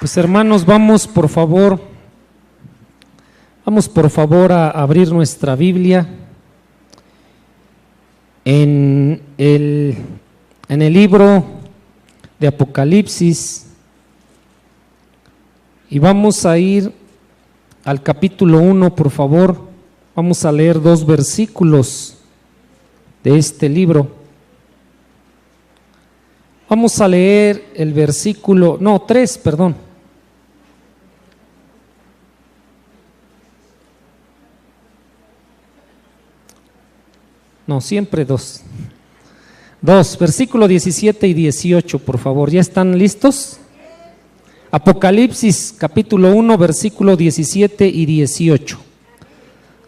Pues hermanos, vamos por favor a abrir nuestra Biblia en el libro de Apocalipsis y vamos a ir al capítulo 1, por favor. Vamos a leer 2 versículos de este libro. Vamos a leer el versículo, 3, perdón. Siempre 2. 2, versículo 17 y 18, por favor. ¿Ya están listos? Apocalipsis, capítulo 1, versículo 17 y 18.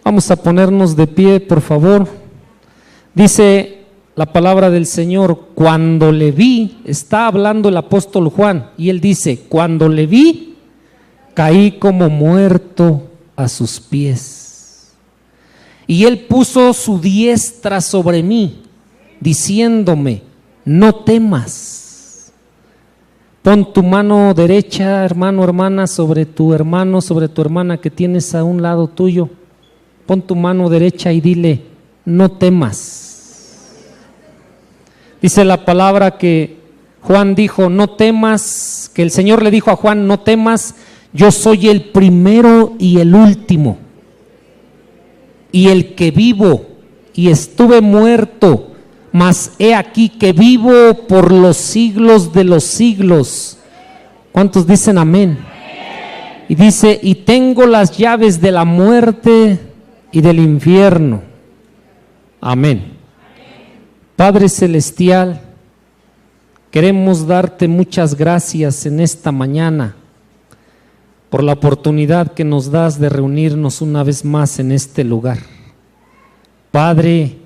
Vamos a ponernos de pie, por favor. Dice la palabra del Señor: cuando le vi, está hablando el apóstol Juan, y él dice: cuando le vi, caí como muerto a sus pies. Y él puso su diestra sobre mí, diciéndome: no temas. Pon tu mano derecha, hermano, hermana, sobre tu hermano, sobre tu hermana que tienes a un lado tuyo. Pon tu mano derecha y dile: no temas. Dice la palabra que Juan dijo: no temas, que el Señor le dijo a Juan: no temas, yo soy el primero y el último, y el que vivo, y estuve muerto, mas he aquí que vivo por los siglos de los siglos. ¿Cuántos dicen amén? Y dice: y tengo las llaves de la muerte y del infierno. Amén. Padre celestial, queremos darte muchas gracias en esta mañana por la oportunidad que nos das de reunirnos una vez más en este lugar. Padre,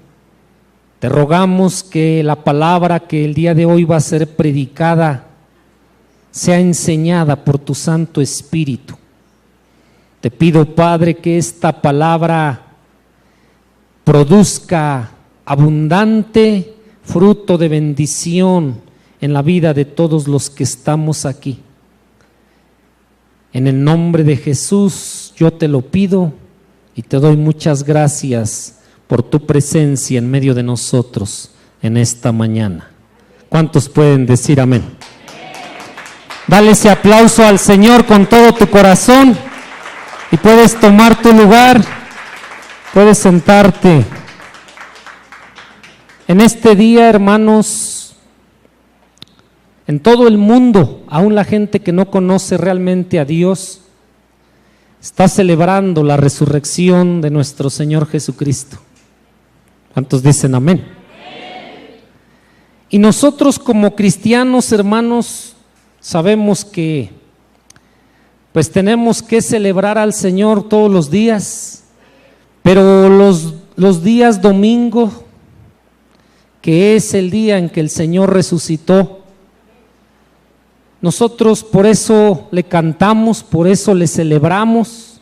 te rogamos que la palabra que el día de hoy va a ser predicada sea enseñada por tu Santo Espíritu. Te pido, Padre, que esta palabra produzca abundante fruto de bendición en la vida de todos los que estamos aquí. En el nombre de Jesús yo te lo pido y te doy muchas gracias por tu presencia en medio de nosotros en esta mañana. ¿Cuántos pueden decir amén? Dale ese aplauso al Señor con todo tu corazón y puedes tomar tu lugar, puedes sentarte. En este día, hermanos, en todo el mundo, aún la gente que no conoce realmente a Dios, está celebrando la resurrección de nuestro Señor Jesucristo. ¿Cuántos dicen amén? Y nosotros como cristianos, hermanos, sabemos que pues tenemos que celebrar al Señor todos los días, pero los días domingo, que es el día en que el Señor resucitó, nosotros por eso le cantamos, por eso le celebramos,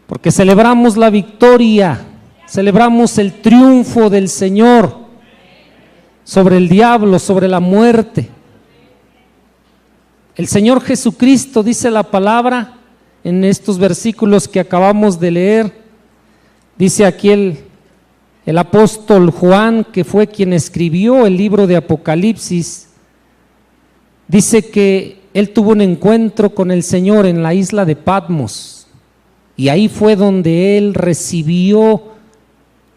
porque celebramos la victoria, celebramos el triunfo del Señor sobre el diablo, sobre la muerte. El Señor Jesucristo, dice la palabra en estos versículos que acabamos de leer, dice aquí el apóstol Juan, que fue quien escribió el libro de Apocalipsis, dice que él tuvo un encuentro con el Señor en la isla de Patmos, y ahí fue donde él recibió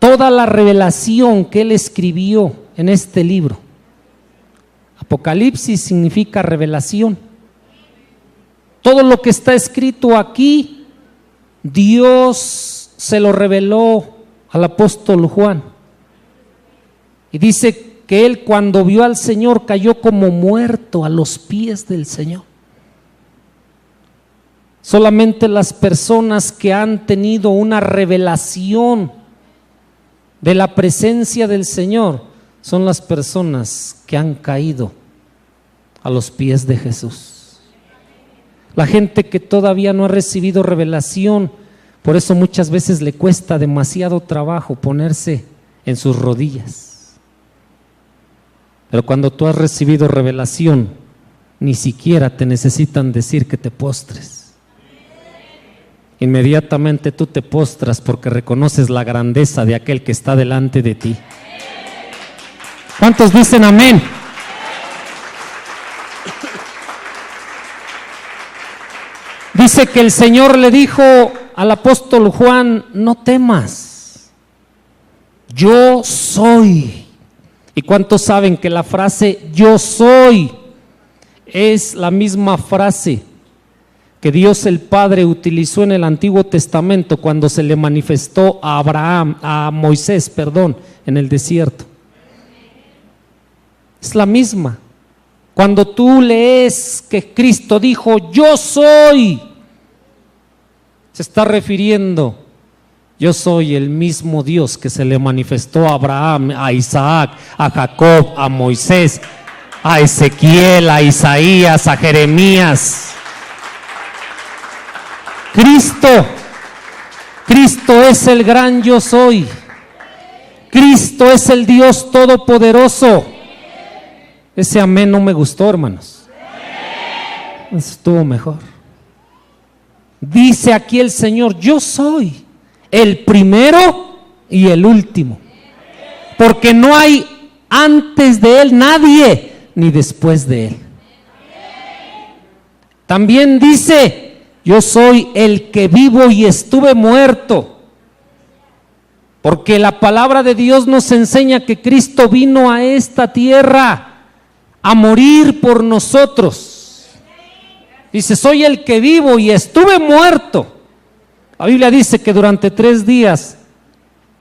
toda la revelación que él escribió en este libro. Apocalipsis significa revelación. Todo lo que está escrito aquí, Dios se lo reveló al apóstol Juan. Y dice que él, cuando vio al Señor, cayó como muerto a los pies del Señor. Solamente las personas que han tenido una revelación de la presencia del Señor son las personas que han caído a los pies de Jesús. La gente que todavía no ha recibido revelación, por eso muchas veces le cuesta demasiado trabajo ponerse en sus rodillas. Pero cuando tú has recibido revelación, ni siquiera te necesitan decir que te postres. Inmediatamente tú te postras porque reconoces la grandeza de aquel que está delante de ti. ¿Cuántos dicen amén? Dice que el Señor le dijo al apóstol Juan: no temas, yo soy. ¿Y cuántos saben que la frase yo soy es la misma frase que Dios el Padre utilizó en el Antiguo Testamento cuando se le manifestó a Moisés, en el desierto? Es la misma. Cuando tú lees que Cristo dijo yo soy, se está refiriendo: yo soy el mismo Dios que se le manifestó a Abraham, a Isaac, a Jacob, a Moisés, a Ezequiel, a Isaías, a Jeremías. Cristo es el gran yo soy. Cristo es el Dios todopoderoso. Ese amén no me gustó, hermanos. Eso estuvo mejor. Dice aquí el Señor: yo soy el primero y el último, porque no hay antes de Él nadie, ni después de Él. También dice: yo soy el que vivo y estuve muerto, porque la palabra de Dios nos enseña que Cristo vino a esta tierra a morir por nosotros. Dice: soy el que vivo y estuve muerto. La Biblia dice que durante 3 días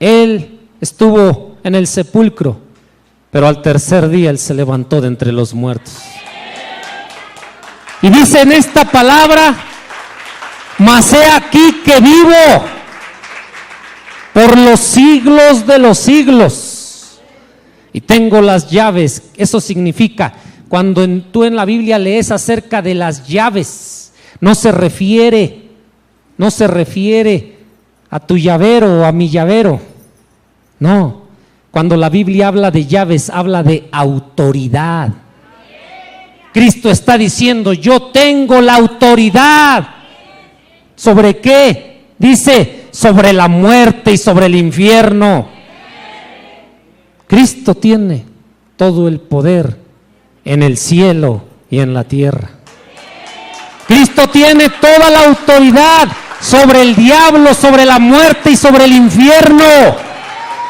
Él estuvo en el sepulcro, pero al tercer día Él se levantó de entre los muertos. Y dice en esta palabra: mas he aquí que vivo por los siglos de los siglos, y tengo las llaves. Eso significa, cuando tú en la Biblia lees acerca de las llaves, no se refiere a tu llavero o a mi llavero. No, cuando la Biblia habla de llaves, habla de autoridad. Cristo está diciendo: yo tengo la autoridad. ¿Sobre qué? Dice: sobre la muerte y sobre el infierno. Cristo tiene todo el poder en el cielo y en la tierra. Cristo tiene toda la autoridad sobre el diablo, sobre la muerte y sobre el infierno,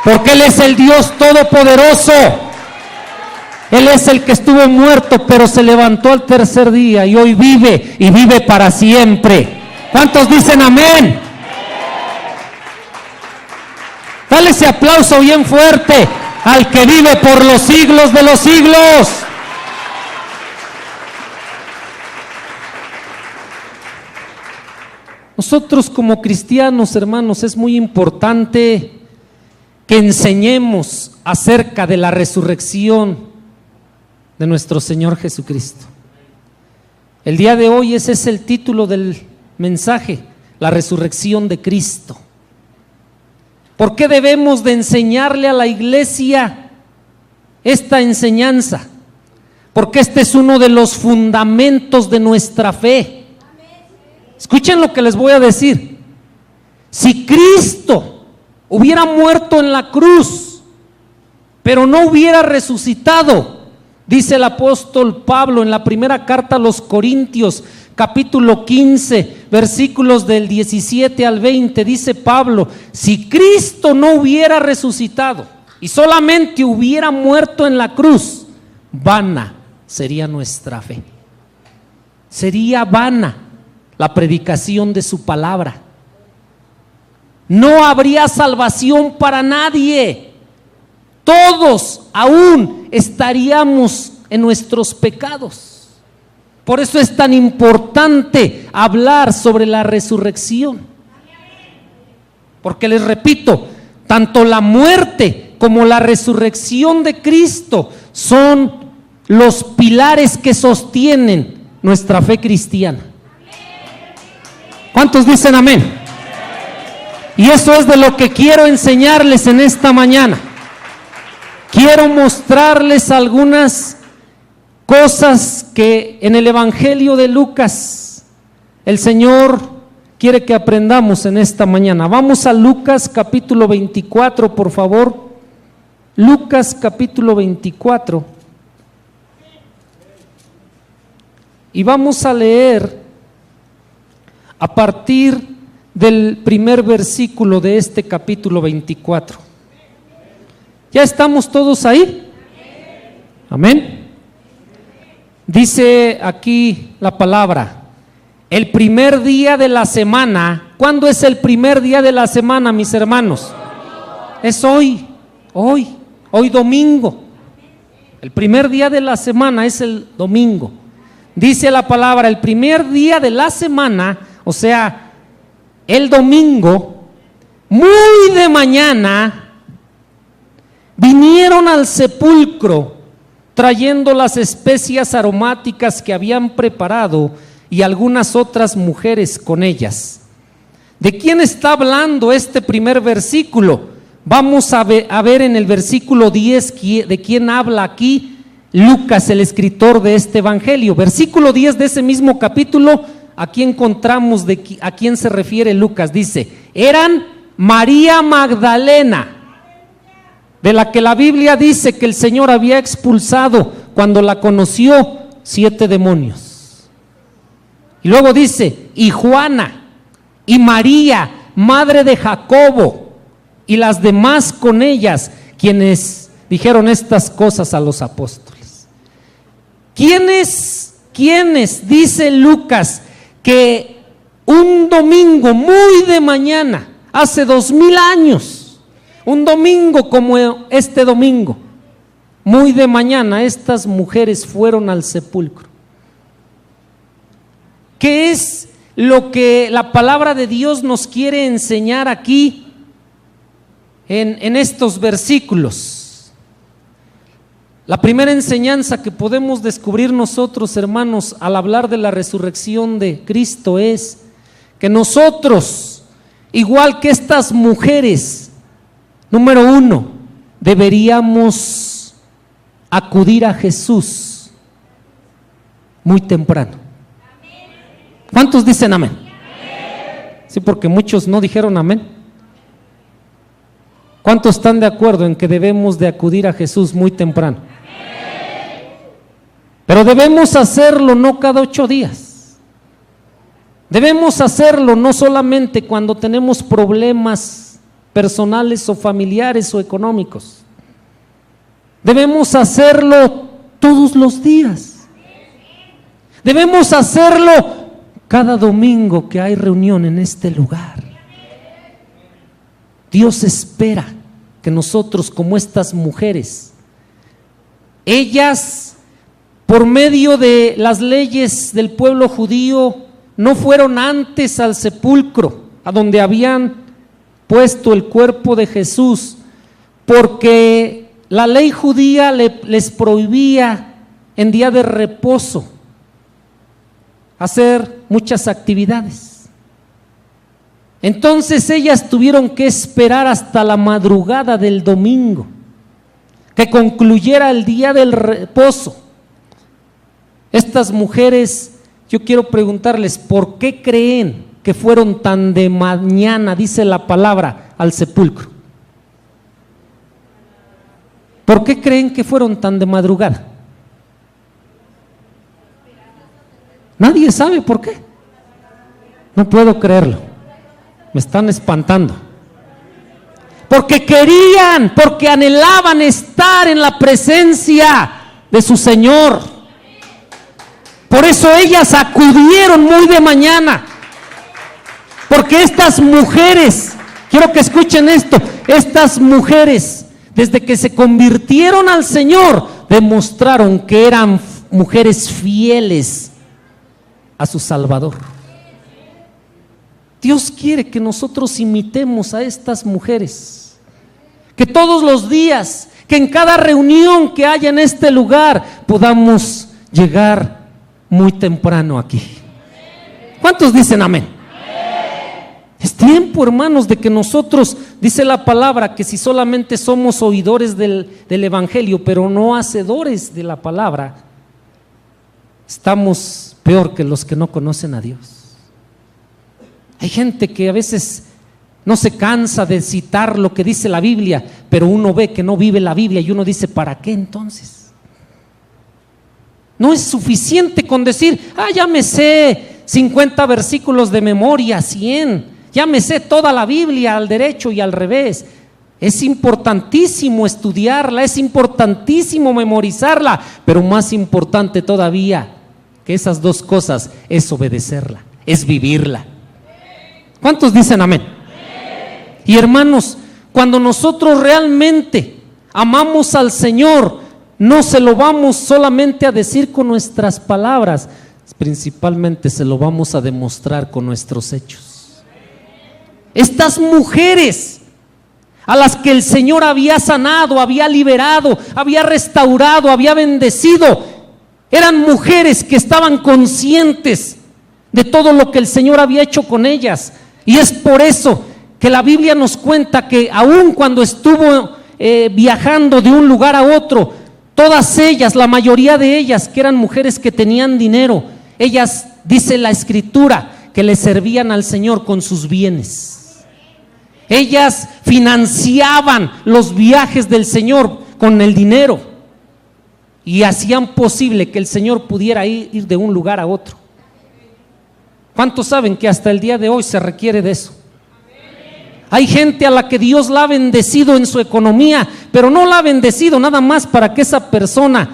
porque Él es el Dios todopoderoso. Él es el que estuvo muerto, pero se levantó al tercer día y hoy vive y vive para siempre. ¿Cuántos dicen amén? Dale ese aplauso bien fuerte al que vive por los siglos de los siglos. Nosotros como cristianos, hermanos, es muy importante que enseñemos acerca de la resurrección de nuestro Señor Jesucristo. El día de hoy ese es el título del mensaje: la resurrección de Cristo. ¿Por qué debemos de enseñarle a la iglesia esta enseñanza? Porque este es uno de los fundamentos de nuestra fe. Escuchen lo que les voy a decir. Si Cristo hubiera muerto en la cruz, pero no hubiera resucitado, dice el apóstol Pablo en la primera carta a los Corintios, capítulo 15, versículos del 17 al 20, dice Pablo: si Cristo no hubiera resucitado y solamente hubiera muerto en la cruz, vana sería nuestra fe. Sería vana la predicación de su palabra. No habría salvación para nadie. Todos aún estaríamos en nuestros pecados. Por eso es tan importante hablar sobre la resurrección. Porque les repito, tanto la muerte como la resurrección de Cristo son los pilares que sostienen nuestra fe cristiana. ¿Cuántos dicen amén? Y eso es de lo que quiero enseñarles en esta mañana. Quiero mostrarles algunas cosas que en el Evangelio de Lucas el Señor quiere que aprendamos en esta mañana. Vamos a Lucas capítulo 24, por favor. Lucas capítulo 24. Y vamos a leer a partir del primer versículo de este capítulo 24. ¿Ya estamos todos ahí? Amén. Dice aquí la palabra, el primer día de la semana. ¿Cuándo es el primer día de la semana, mis hermanos? Es hoy domingo. El primer día de la semana es el domingo. Dice la palabra, el primer día de la semana, o sea, el domingo, muy de mañana, vinieron al sepulcro trayendo las especias aromáticas que habían preparado y algunas otras mujeres con ellas. ¿De quién está hablando este primer versículo? Vamos a ver en el versículo 10 de quién habla aquí Lucas, el escritor de este evangelio. Versículo 10 de ese mismo capítulo, aquí encontramos a quién se refiere Lucas. Dice, eran María Magdalena, de la que la Biblia dice que el Señor había expulsado cuando la conoció 7 demonios. Y luego dice, y Juana, y María, madre de Jacobo, y las demás con ellas, quienes dijeron estas cosas a los apóstoles. ¿Quiénes? Dice Lucas que un domingo muy de mañana, hace 2000 años, un domingo como este domingo, muy de mañana, estas mujeres fueron al sepulcro. ¿Qué es lo que la palabra de Dios nos quiere enseñar aquí en estos versículos? La primera enseñanza que podemos descubrir nosotros, hermanos, al hablar de la resurrección de Cristo es que nosotros, igual que estas mujeres, número 1, deberíamos acudir a Jesús muy temprano. ¿Cuántos dicen amén? Sí, porque muchos no dijeron amén. ¿Cuántos están de acuerdo en que debemos de acudir a Jesús muy temprano? Pero debemos hacerlo no cada 8 días. Debemos hacerlo no solamente cuando tenemos problemas personales o familiares o económicos. Debemos hacerlo todos los días. Debemos hacerlo cada domingo que hay reunión en este lugar. Dios espera que nosotros, como estas mujeres, ellas, por medio de las leyes del pueblo judío, no fueron antes al sepulcro, a donde habían puesto el cuerpo de Jesús, porque la ley judía les prohibía en día de reposo hacer muchas actividades. Entonces ellas tuvieron que esperar hasta la madrugada del domingo, que concluyera el día del reposo. Estas mujeres, yo quiero preguntarles, ¿por qué creen que fueron tan de mañana, dice la palabra, al sepulcro? ¿Por qué creen que fueron tan de madrugada? Nadie sabe por qué. No puedo creerlo. Me están espantando. Porque querían, porque anhelaban estar en la presencia de su Señor. Por eso ellas acudieron muy de mañana. Porque estas mujeres, quiero que escuchen esto, estas mujeres, desde que se convirtieron al Señor, demostraron que eran mujeres fieles a su Salvador. Dios quiere que nosotros imitemos a estas mujeres, que todos los días, que en cada reunión que haya en este lugar, podamos llegar muy temprano aquí. ¿Cuántos dicen amén? Es tiempo, hermanos, de que nosotros, dice la palabra, que si solamente somos oidores del evangelio, pero no hacedores de la palabra, estamos peor que los que no conocen a Dios. Hay gente que a veces no se cansa de citar lo que dice la Biblia, pero uno ve que no vive la Biblia y uno dice, ¿para qué entonces? No es suficiente con decir, ya me sé 50 versículos de memoria, 100, ya me sé toda la Biblia al derecho y al revés. Es importantísimo estudiarla, es importantísimo memorizarla, pero más importante todavía que esas dos cosas es obedecerla, es vivirla. ¿Cuántos dicen amén? Y hermanos, cuando nosotros realmente amamos al Señor, no se lo vamos solamente a decir con nuestras palabras, principalmente se lo vamos a demostrar con nuestros hechos. Estas mujeres a las que el Señor había sanado, había liberado, había restaurado, había bendecido, eran mujeres que estaban conscientes de todo lo que el Señor había hecho con ellas. Y es por eso que la Biblia nos cuenta que aun cuando estuvo viajando de un lugar a otro, todas ellas, la mayoría de ellas, que eran mujeres que tenían dinero, ellas, dice la Escritura, que le servían al Señor con sus bienes. Ellas financiaban los viajes del Señor con el dinero y hacían posible que el Señor pudiera ir de un lugar a otro. ¿Cuántos saben que hasta el día de hoy se requiere de eso? Hay gente a la que Dios la ha bendecido en su economía, pero no la ha bendecido nada más para que esa persona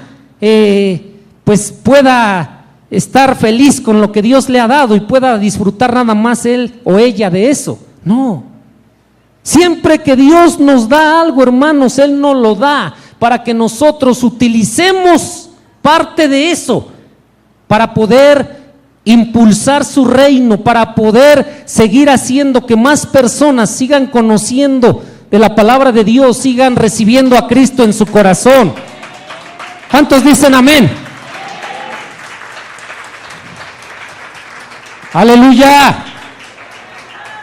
pues pueda estar feliz con lo que Dios le ha dado y pueda disfrutar nada más él o ella de eso. No. Siempre que Dios nos da algo, hermanos, Él nos lo da para que nosotros utilicemos parte de eso para poder impulsar su reino, para poder seguir haciendo que más personas sigan conociendo de la palabra de Dios, sigan recibiendo a Cristo en su corazón. ¿Cuántos dicen amén? Aleluya.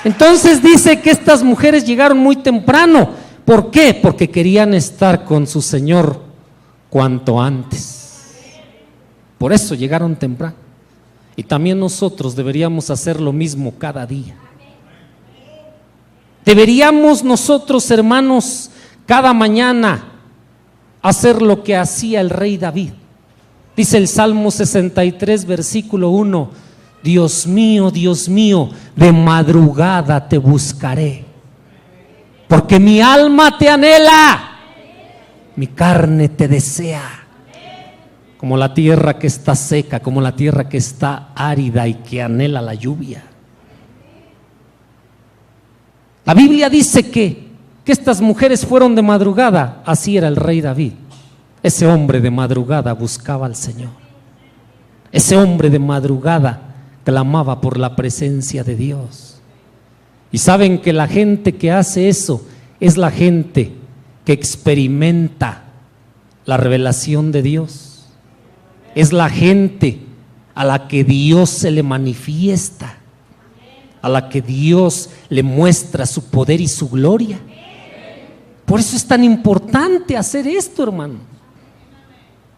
Entonces dice que estas mujeres llegaron muy temprano. ¿Por qué? Porque querían estar con su Señor cuanto antes. Por eso llegaron temprano. Y también nosotros deberíamos hacer lo mismo cada día. Deberíamos nosotros, hermanos, cada mañana hacer lo que hacía el rey David. Dice el Salmo 63, versículo 1: Dios mío, de madrugada te buscaré, porque mi alma te anhela, mi carne te desea. Como la tierra que está seca, como la tierra que está árida y que anhela la lluvia. La Biblia dice que estas mujeres fueron de madrugada. Así era el rey David. Ese hombre de madrugada buscaba al Señor. Ese hombre de madrugada clamaba por la presencia de Dios. Y saben que la gente que hace eso es la gente que experimenta la revelación de Dios. Es la gente a la que Dios se le manifiesta, a la que Dios le muestra su poder y su gloria. Por eso es tan importante hacer esto, hermano.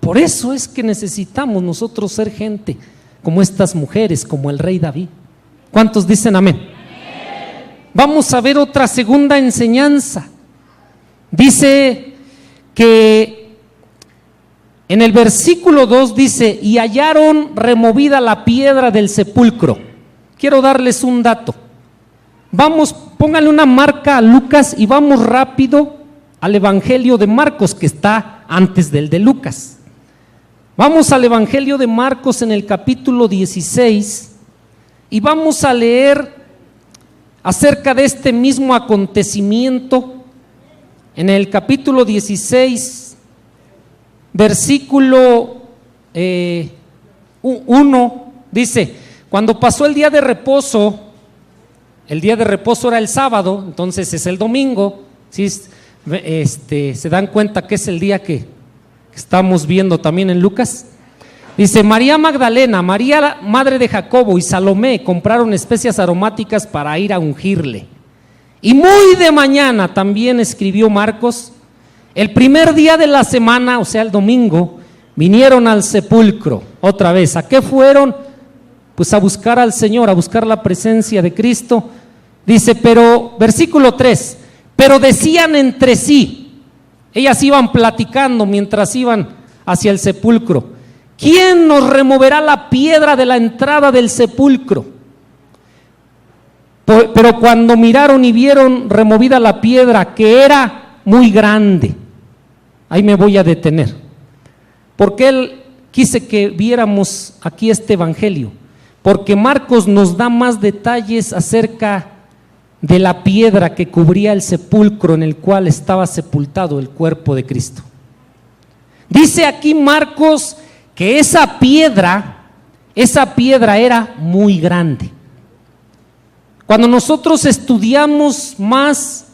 Por eso es que necesitamos nosotros ser gente como estas mujeres, como el rey David. ¿Cuántos dicen amén? Vamos a ver otra segunda enseñanza. Dice que en el versículo 2 dice: y hallaron removida la piedra del sepulcro. Quiero darles un dato. Vamos, pónganle una marca a Lucas y vamos rápido al Evangelio de Marcos, que está antes del de Lucas. Vamos al Evangelio de Marcos en el capítulo 16 y vamos a leer acerca de este mismo acontecimiento en el capítulo 16, versículo 1, dice: cuando pasó el día de reposo era el sábado, entonces es el domingo, ¿sí? Se dan cuenta que es el día que estamos viendo también en Lucas. Dice: María Magdalena, María madre de Jacobo y Salomé compraron especias aromáticas para ir a ungirle. Y muy de mañana, también escribió Marcos, el primer día de la semana, o sea el domingo, vinieron al sepulcro. otra vez. ¿A qué fueron? Pues a buscar al Señor, a buscar la presencia de Cristo. Dice, pero, versículo 3, pero decían entre sí, ellas iban platicando mientras iban hacia el sepulcro, ¿quién nos removerá la piedra de la entrada del sepulcro? Pero cuando miraron y vieron removida la piedra, que era muy grande, ahí me voy a detener, porque él quise que viéramos aquí este evangelio, porque Marcos nos da más detalles acerca de la piedra que cubría el sepulcro en el cual estaba sepultado el cuerpo de Cristo. Dice aquí Marcos que esa piedra era muy grande. Cuando nosotros estudiamos más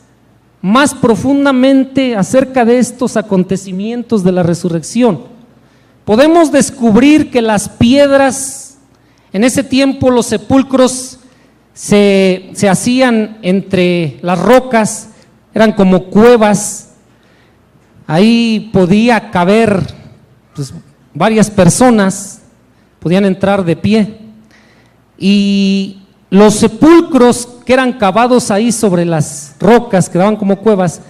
profundamente acerca de estos acontecimientos de la resurrección, podemos descubrir que las piedras, en ese tiempo los sepulcros se hacían entre las rocas, eran como cuevas, ahí podía caber pues, varias personas, podían entrar de pie, y los sepulcros que eran cavados ahí sobre las rocas, que daban como cuevas,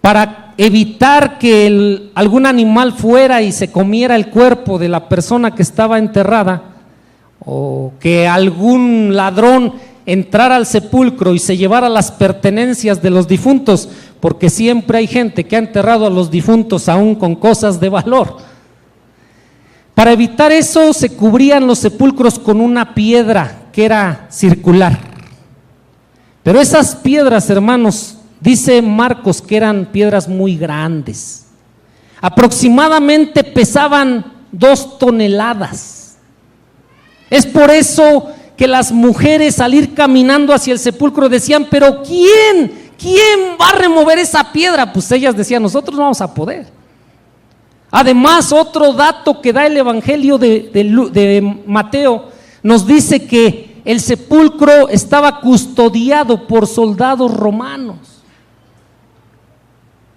para evitar que algún animal fuera y se comiera el cuerpo de la persona que estaba enterrada, o que algún ladrón entrara al sepulcro y se llevara las pertenencias de los difuntos, porque siempre hay gente que ha enterrado a los difuntos aún con cosas de valor. Para evitar eso se cubrían los sepulcros con una piedra que era circular. Pero esas piedras, hermanos, dice Marcos que eran piedras muy grandes, aproximadamente pesaban 2 toneladas. Es por eso que las mujeres al ir caminando hacia el sepulcro decían, pero ¿quién va a remover esa piedra? Pues ellas decían, nosotros no vamos a poder. Además, otro dato que da el evangelio de Mateo nos dice que el sepulcro estaba custodiado por soldados romanos.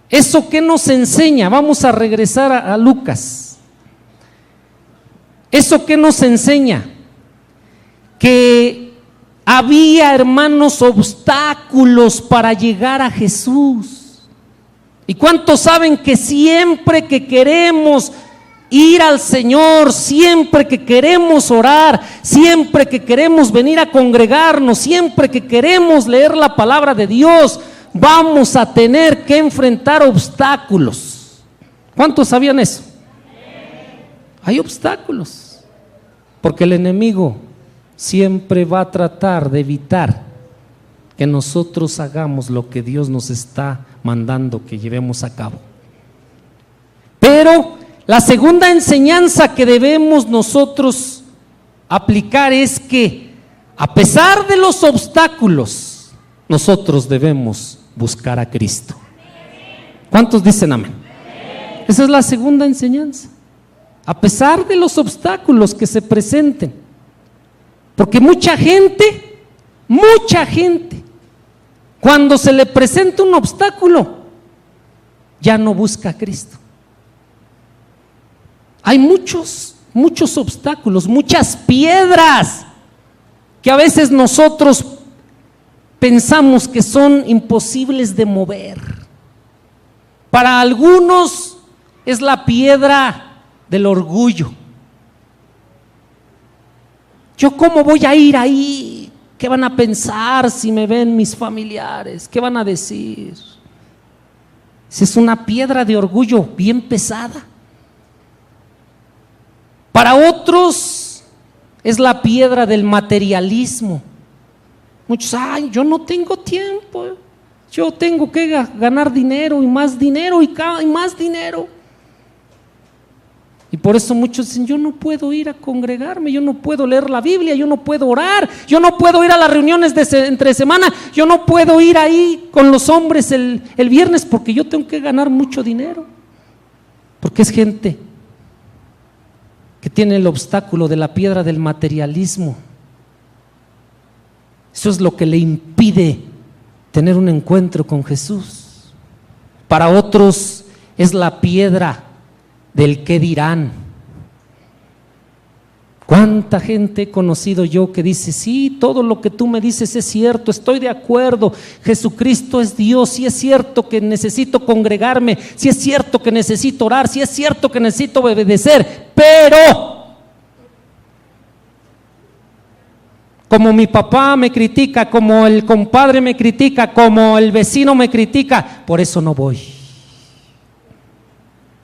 ¿Eso qué nos enseña? Vamos a regresar a Lucas. ¿Eso qué nos enseña? Que había, hermanos, obstáculos para llegar a Jesús. ¿Y cuántos saben que siempre que queremos ir al Señor, siempre que queremos orar, siempre que queremos venir a congregarnos, siempre que queremos leer la palabra de Dios, vamos a tener que enfrentar obstáculos? ¿Cuántos sabían eso? Hay obstáculos, porque el enemigo siempre va a tratar de evitar que nosotros hagamos lo que Dios nos está mandando que llevemos a cabo. Pero la segunda enseñanza que debemos nosotros aplicar es que a pesar de los obstáculos, nosotros debemos buscar a Cristo. ¿Cuántos dicen amén? Esa es la segunda enseñanza. A pesar de los obstáculos que se presenten, porque mucha gente, cuando se le presenta un obstáculo, ya no busca a Cristo. Hay muchos obstáculos, muchas piedras que a veces nosotros pensamos que son imposibles de mover. Para algunos es la piedra del orgullo. ¿Yo cómo voy a ir ahí? ¿Qué van a pensar si me ven mis familiares? ¿Qué van a decir? Esa es una piedra de orgullo bien pesada. Para otros es la piedra del materialismo. Muchos, yo no tengo tiempo, yo tengo que ganar dinero y más dinero y más dinero. Y por eso muchos dicen, yo no puedo ir a congregarme, yo no puedo leer la Biblia, yo no puedo orar, yo no puedo ir a las reuniones entre semana, yo no puedo ir ahí con los hombres el viernes porque yo tengo que ganar mucho dinero. Porque es gente que tiene el obstáculo de la piedra del materialismo. Eso es lo que le impide tener un encuentro con Jesús. Para otros es la piedra del qué dirán. ¿Cuánta gente he conocido yo que dice, sí, todo lo que tú me dices es cierto, estoy de acuerdo, Jesucristo es Dios, sí es cierto que necesito congregarme, sí es cierto que necesito orar, sí es cierto que necesito obedecer, pero como mi papá me critica, como el compadre me critica, como el vecino me critica, por eso no voy.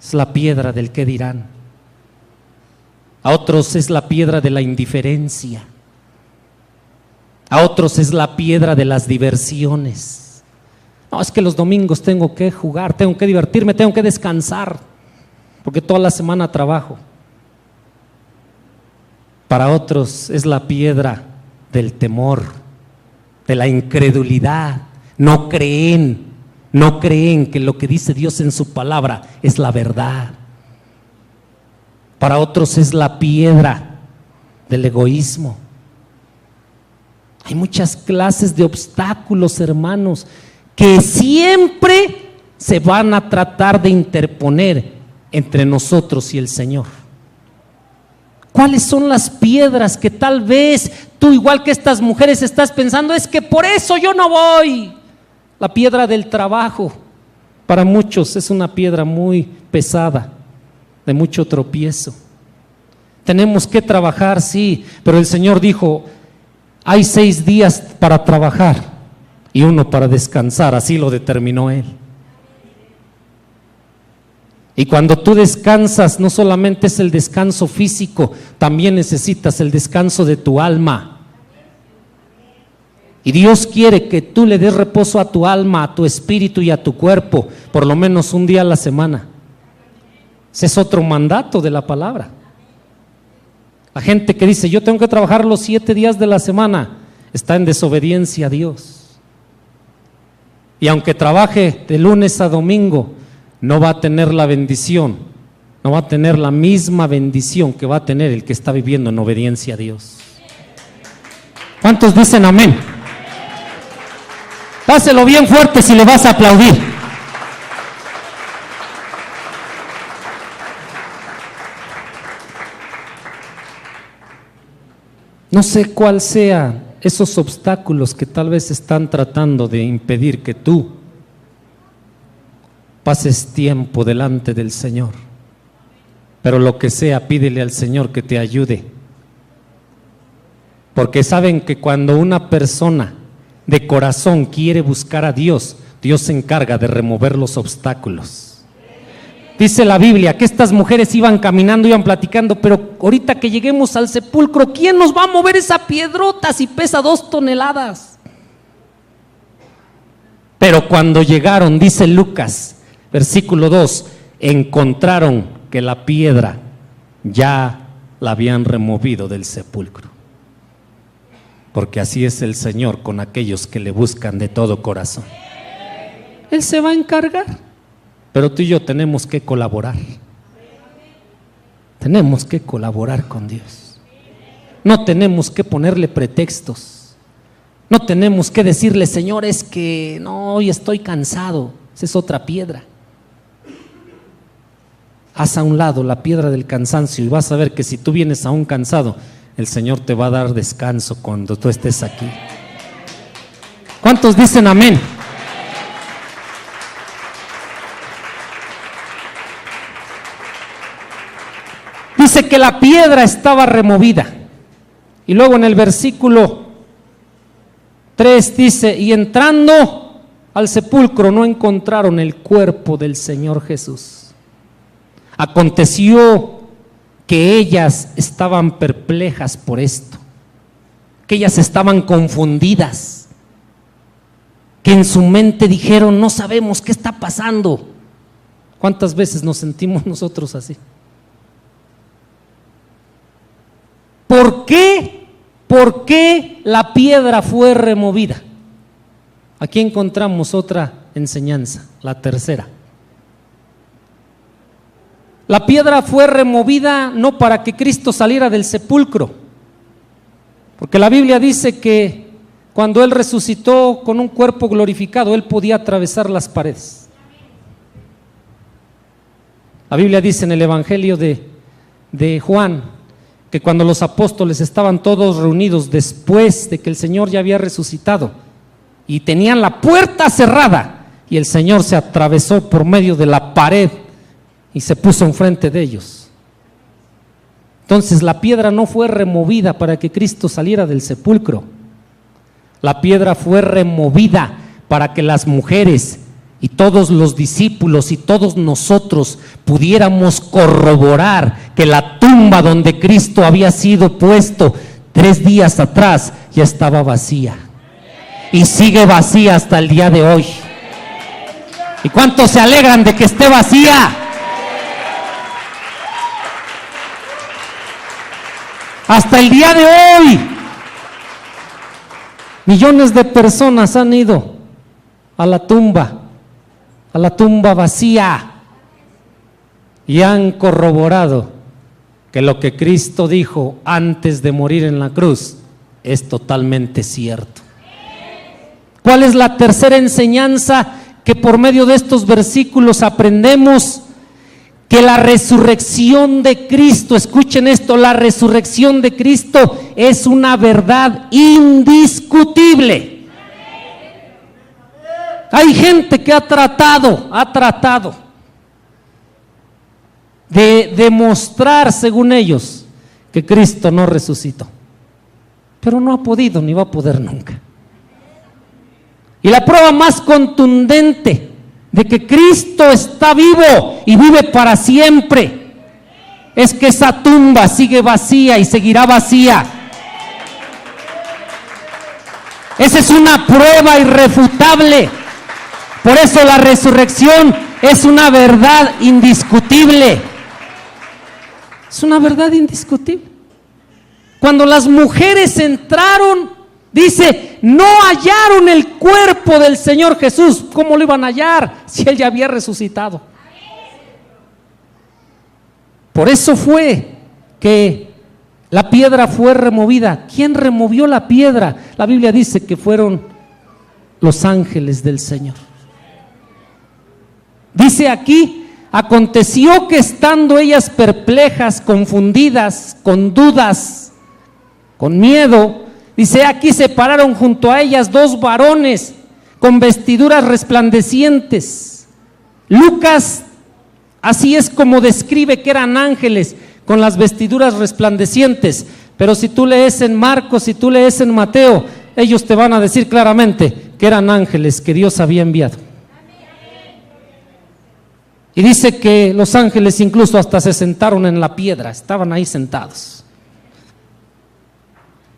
Es la piedra del qué dirán. A otros es la piedra de la indiferencia. A otros es la piedra de las diversiones. No, es que los domingos tengo que jugar, tengo que divertirme, tengo que descansar, porque toda la semana trabajo. Para otros es la piedra del temor, de la incredulidad. No creen que lo que dice Dios en su palabra es la verdad. Para otros es la piedra del egoísmo. Hay muchas clases de obstáculos, hermanos, que siempre se van a tratar de interponer entre nosotros y el Señor. ¿Cuáles son las piedras que tal vez tú, igual que estas mujeres, estás pensando? Es que por eso yo no voy. La piedra del trabajo, para muchos es una piedra muy pesada, de mucho tropiezo. Tenemos que trabajar, sí, pero el Señor dijo, hay 6 días para trabajar y 1 para descansar, así lo determinó Él. Y cuando tú descansas, no solamente es el descanso físico, también necesitas el descanso de tu alma. Y Dios quiere que tú le des reposo a tu alma, a tu espíritu y a tu cuerpo, por lo menos un día a la semana. Ese es otro mandato de la palabra. La gente que dice, yo tengo que trabajar los 7 días de la semana, está en desobediencia a Dios. Y aunque trabaje de lunes a domingo, no va a tener la bendición, no va a tener la misma bendición que va a tener el que está viviendo en obediencia a Dios. ¿Cuántos dicen amén? Dáselo bien fuerte si le vas a aplaudir. No sé cuál sea esos obstáculos que tal vez están tratando de impedir que tú pases tiempo delante del Señor, pero lo que sea, pídele al Señor que te ayude, porque saben que cuando una persona de corazón quiere buscar a Dios, Dios se encarga de remover los obstáculos. Dice la Biblia que estas mujeres iban caminando, iban platicando, pero ahorita que lleguemos al sepulcro, ¿quién nos va a mover esa piedrota si pesa 2 toneladas? Pero cuando llegaron, dice Lucas, versículo 2, encontraron que la piedra ya la habían removido del sepulcro. Porque así es el Señor con aquellos que le buscan de todo corazón. Él se va a encargar, pero tú y yo tenemos que colaborar. Tenemos que colaborar con Dios. No tenemos que ponerle pretextos. No tenemos que decirle, Señor, es que no, hoy estoy cansado. Esa es otra piedra. Haz a un lado la piedra del cansancio y vas a ver que si tú vienes aún cansado, el Señor te va a dar descanso cuando tú estés aquí. ¿Cuántos dicen amén? Dice que la piedra estaba removida. Y luego en el versículo 3 dice, y entrando al sepulcro no encontraron el cuerpo del Señor Jesús. Aconteció que ellas estaban perplejas por esto, que ellas estaban confundidas, que en su mente dijeron, no sabemos qué está pasando. ¿Cuántas veces nos sentimos nosotros así? ¿Por qué? ¿Por qué la piedra fue removida? Aquí encontramos otra enseñanza, la tercera. La piedra fue removida no para que Cristo saliera del sepulcro, porque la Biblia dice que cuando Él resucitó con un cuerpo glorificado, Él podía atravesar las paredes. La Biblia dice en el Evangelio de Juan que cuando los apóstoles estaban todos reunidos después de que el Señor ya había resucitado y tenían la puerta cerrada, y el Señor se atravesó por medio de la pared y se puso enfrente de ellos. Entonces la piedra no fue removida para que Cristo saliera del sepulcro. La piedra fue removida para que las mujeres y todos los discípulos y todos nosotros pudiéramos corroborar que la tumba donde Cristo había sido puesto 3 días atrás ya estaba vacía. Y sigue vacía hasta el día de hoy. ¿Y cuántos se alegran de que esté vacía? Hasta el día de hoy, millones de personas han ido a la tumba vacía, y han corroborado que lo que Cristo dijo antes de morir en la cruz es totalmente cierto. ¿Cuál es la tercera enseñanza que por medio de estos versículos aprendemos? Que la resurrección de Cristo, escuchen esto, la resurrección de Cristo es una verdad indiscutible. Hay gente que ha tratado de demostrar, según ellos, que Cristo no resucitó, pero no ha podido ni va a poder nunca. Y la prueba más contundente de que Cristo está vivo y vive para siempre es que esa tumba sigue vacía y seguirá vacía. Esa es una prueba irrefutable. Por eso la resurrección es una verdad indiscutible. Es una verdad indiscutible. Cuando las mujeres entraron, dice, no hallaron el cuerpo del Señor Jesús. ¿Cómo lo iban a hallar si Él ya había resucitado? Por eso fue que la piedra fue removida. ¿Quién removió la piedra? La Biblia dice que fueron los ángeles del Señor. Dice aquí, aconteció que estando ellas perplejas, confundidas, con dudas, con miedo, dice, aquí se pararon junto a ellas 2 varones con vestiduras resplandecientes. Lucas, así es como describe que eran ángeles con las vestiduras resplandecientes, pero si tú lees en Marcos, si tú lees en Mateo, ellos te van a decir claramente que eran ángeles que Dios había enviado. Y dice que los ángeles incluso hasta se sentaron en la piedra, estaban ahí sentados.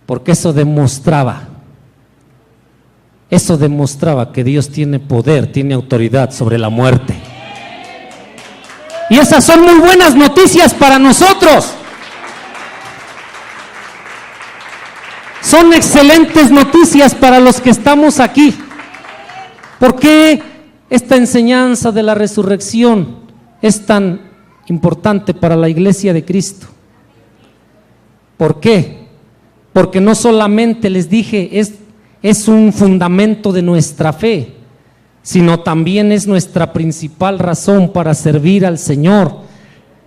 Porque eso demostraba que Dios tiene poder, tiene autoridad sobre la muerte. Y esas son muy buenas noticias para nosotros. Son excelentes noticias para los que estamos aquí. ¿Por qué esta enseñanza de la resurrección es tan importante para la iglesia de Cristo? ¿Por qué? Porque no solamente les dije es un fundamento de nuestra fe, sino también es nuestra principal razón para servir al Señor,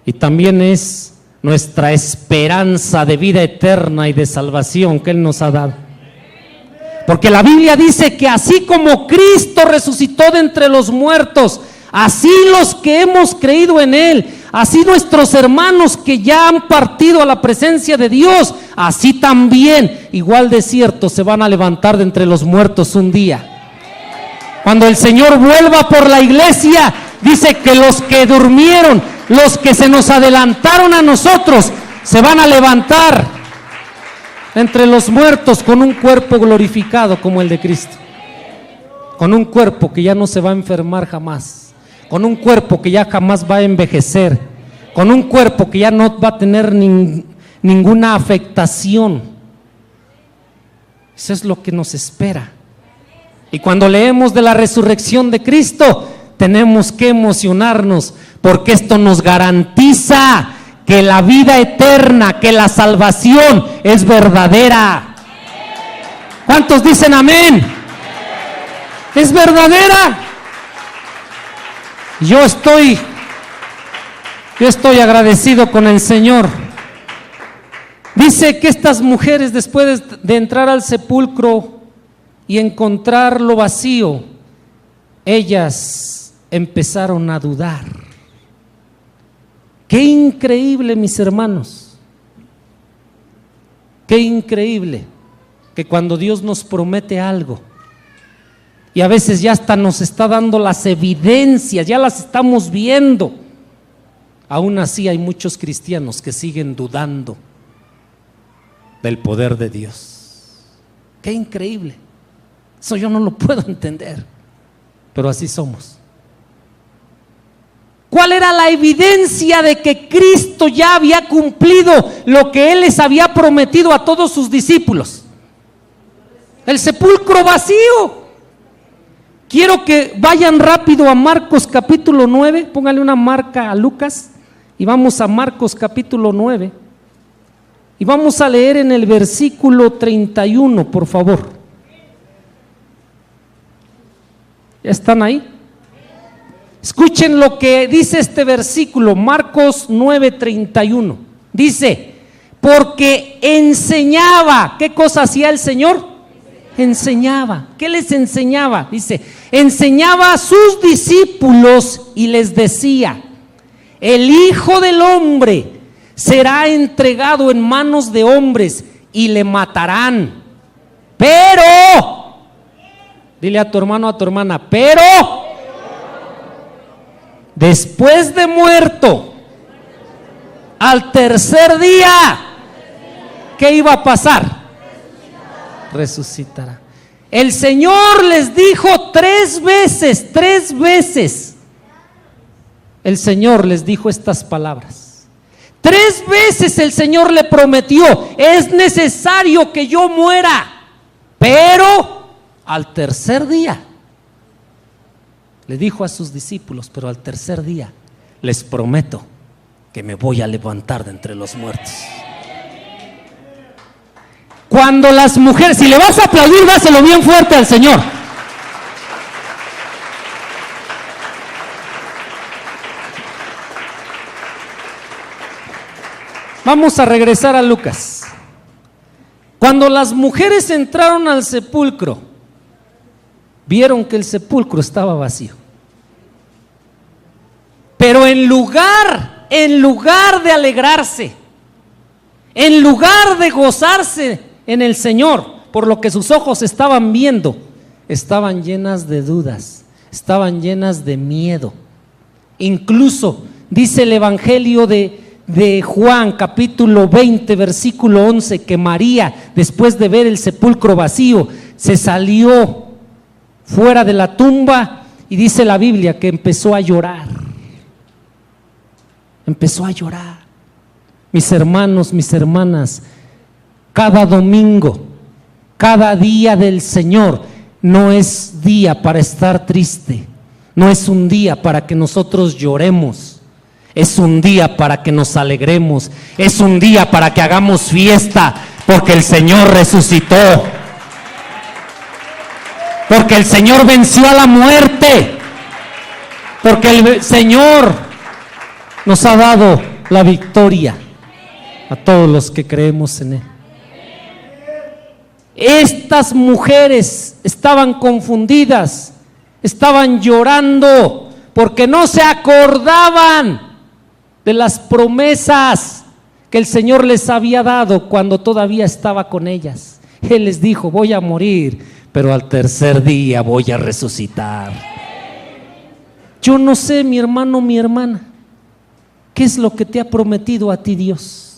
y también es nuestra esperanza de vida eterna y de salvación que Él nos ha dado. Porque la Biblia dice que así como Cristo resucitó de entre los muertos, así los que hemos creído en Él, así nuestros hermanos que ya han partido a la presencia de Dios, así también, igual de cierto, se van a levantar de entre los muertos un día. Cuando el Señor vuelva por la iglesia, dice que los que durmieron, los que se nos adelantaron a nosotros, se van a levantar entre los muertos con un cuerpo glorificado como el de Cristo, con un cuerpo que ya no se va a enfermar jamás, con un cuerpo que ya jamás va a envejecer, con un cuerpo que ya no va a tener ninguna afectación. Eso es lo que nos espera. Y cuando leemos de la resurrección de Cristo, tenemos que emocionarnos, porque esto nos garantiza que la vida eterna, que la salvación es verdadera. ¿Cuántos dicen amén? Es verdadera. Yo estoy agradecido con el Señor, Dice que estas mujeres, después de entrar al sepulcro y encontrarlo vacío, ellas empezaron a dudar. Qué increíble, mis hermanos. Qué increíble que cuando Dios nos promete algo, y a veces ya hasta nos está dando las evidencias, ya las estamos viendo, aún así hay muchos cristianos que siguen dudando del poder de Dios. Qué increíble. Eso yo no lo puedo entender, pero así somos. ¿Cuál era la evidencia de que Cristo ya había cumplido lo que Él les había prometido a todos sus discípulos? El sepulcro vacío. Quiero que vayan rápido a Marcos capítulo 9, póngale una marca a Lucas y vamos a Marcos capítulo 9 y vamos a leer en el versículo 31, por favor. ¿Ya están ahí? Escuchen lo que dice este versículo, Marcos 9:31. Dice, porque enseñaba. ¿Qué cosa hacía el Señor? Enseñaba. ¿Qué les enseñaba? Dice, enseñaba a sus discípulos y les decía, el Hijo del Hombre será entregado en manos de hombres y le matarán. Pero, dile a tu hermano, a tu hermana, pero después de muerto, al tercer día, ¿qué iba a pasar? Resucitará. El Señor les dijo tres veces, el Señor les dijo estas palabras. Tres veces el Señor le prometió, es necesario que yo muera, pero al tercer día, le dijo a sus discípulos, pero al tercer día les prometo que me voy a levantar de entre los muertos. Cuando las mujeres, si le vas a aplaudir, dáselo bien fuerte al Señor. Vamos a regresar a Lucas. Cuando las mujeres entraron al sepulcro, vieron que el sepulcro estaba vacío. Pero en lugar de alegrarse, en lugar de gozarse en el Señor por lo que sus ojos estaban viendo, estaban llenas de dudas, estaban llenas de miedo. Incluso dice el Evangelio de Juan capítulo 20 versículo 11 que María, después de ver el sepulcro vacío, se salió fuera de la tumba y dice la Biblia que empezó a llorar. Empezó a llorar. Mis hermanos, mis hermanas, cada domingo, cada día del Señor no es día para estar triste, no es un día para que nosotros lloremos, es un día para que nos alegremos, es un día para que hagamos fiesta, porque el Señor resucitó, porque el Señor venció a la muerte, porque el Señor nos ha dado la victoria a todos los que creemos en Él. Estas mujeres estaban confundidas, estaban llorando porque no se acordaban de las promesas que el Señor les había dado cuando todavía estaba con ellas. Él les dijo, voy a morir, pero al tercer día voy a resucitar. Yo no sé, mi hermano, mi hermana, ¿qué es lo que te ha prometido a ti Dios?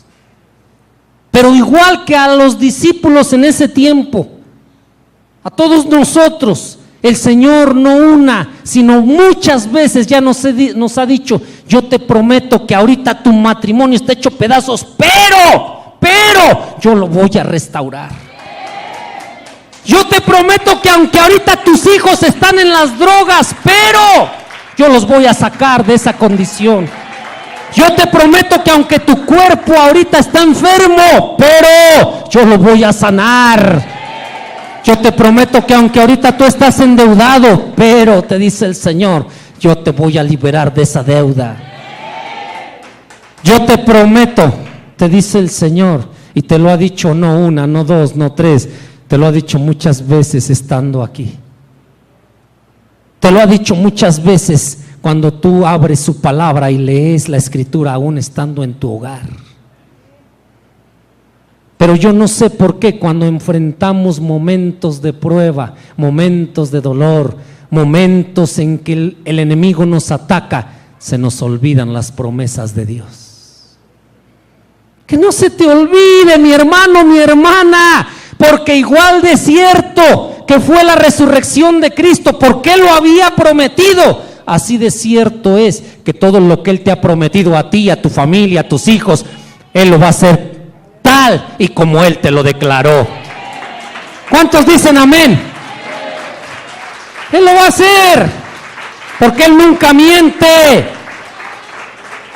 Pero igual que a los discípulos en ese tiempo, a todos nosotros, el Señor no una, sino muchas veces ya nos ha dicho, yo te prometo que ahorita tu matrimonio está hecho pedazos, pero yo lo voy a restaurar. Yo te prometo que aunque ahorita tus hijos están en las drogas, pero yo los voy a sacar de esa condición. Yo te prometo que aunque tu cuerpo ahorita está enfermo, pero yo lo voy a sanar. Yo te prometo que aunque ahorita tú estás endeudado, pero te dice el Señor, yo te voy a liberar de esa deuda. Yo te prometo, te dice el Señor, Y te lo ha dicho no una, no dos, no tres, te lo ha dicho muchas veces estando aquí. Te lo ha dicho muchas veces cuando tú abres su palabra y lees la escritura aún estando en tu hogar. Pero yo no sé por qué cuando enfrentamos momentos de prueba, momentos de dolor, momentos en que el enemigo nos ataca, se nos olvidan las promesas de Dios. Que no se te olvide, mi hermano, mi hermana, porque igual de cierto que fue la resurrección de Cristo, porque Él lo había prometido, así de cierto es que todo lo que Él te ha prometido a ti, a tu familia, a tus hijos, Él lo va a hacer tal y como Él te lo declaró. ¿Cuántos dicen amén? Él lo va a hacer, porque Él nunca miente.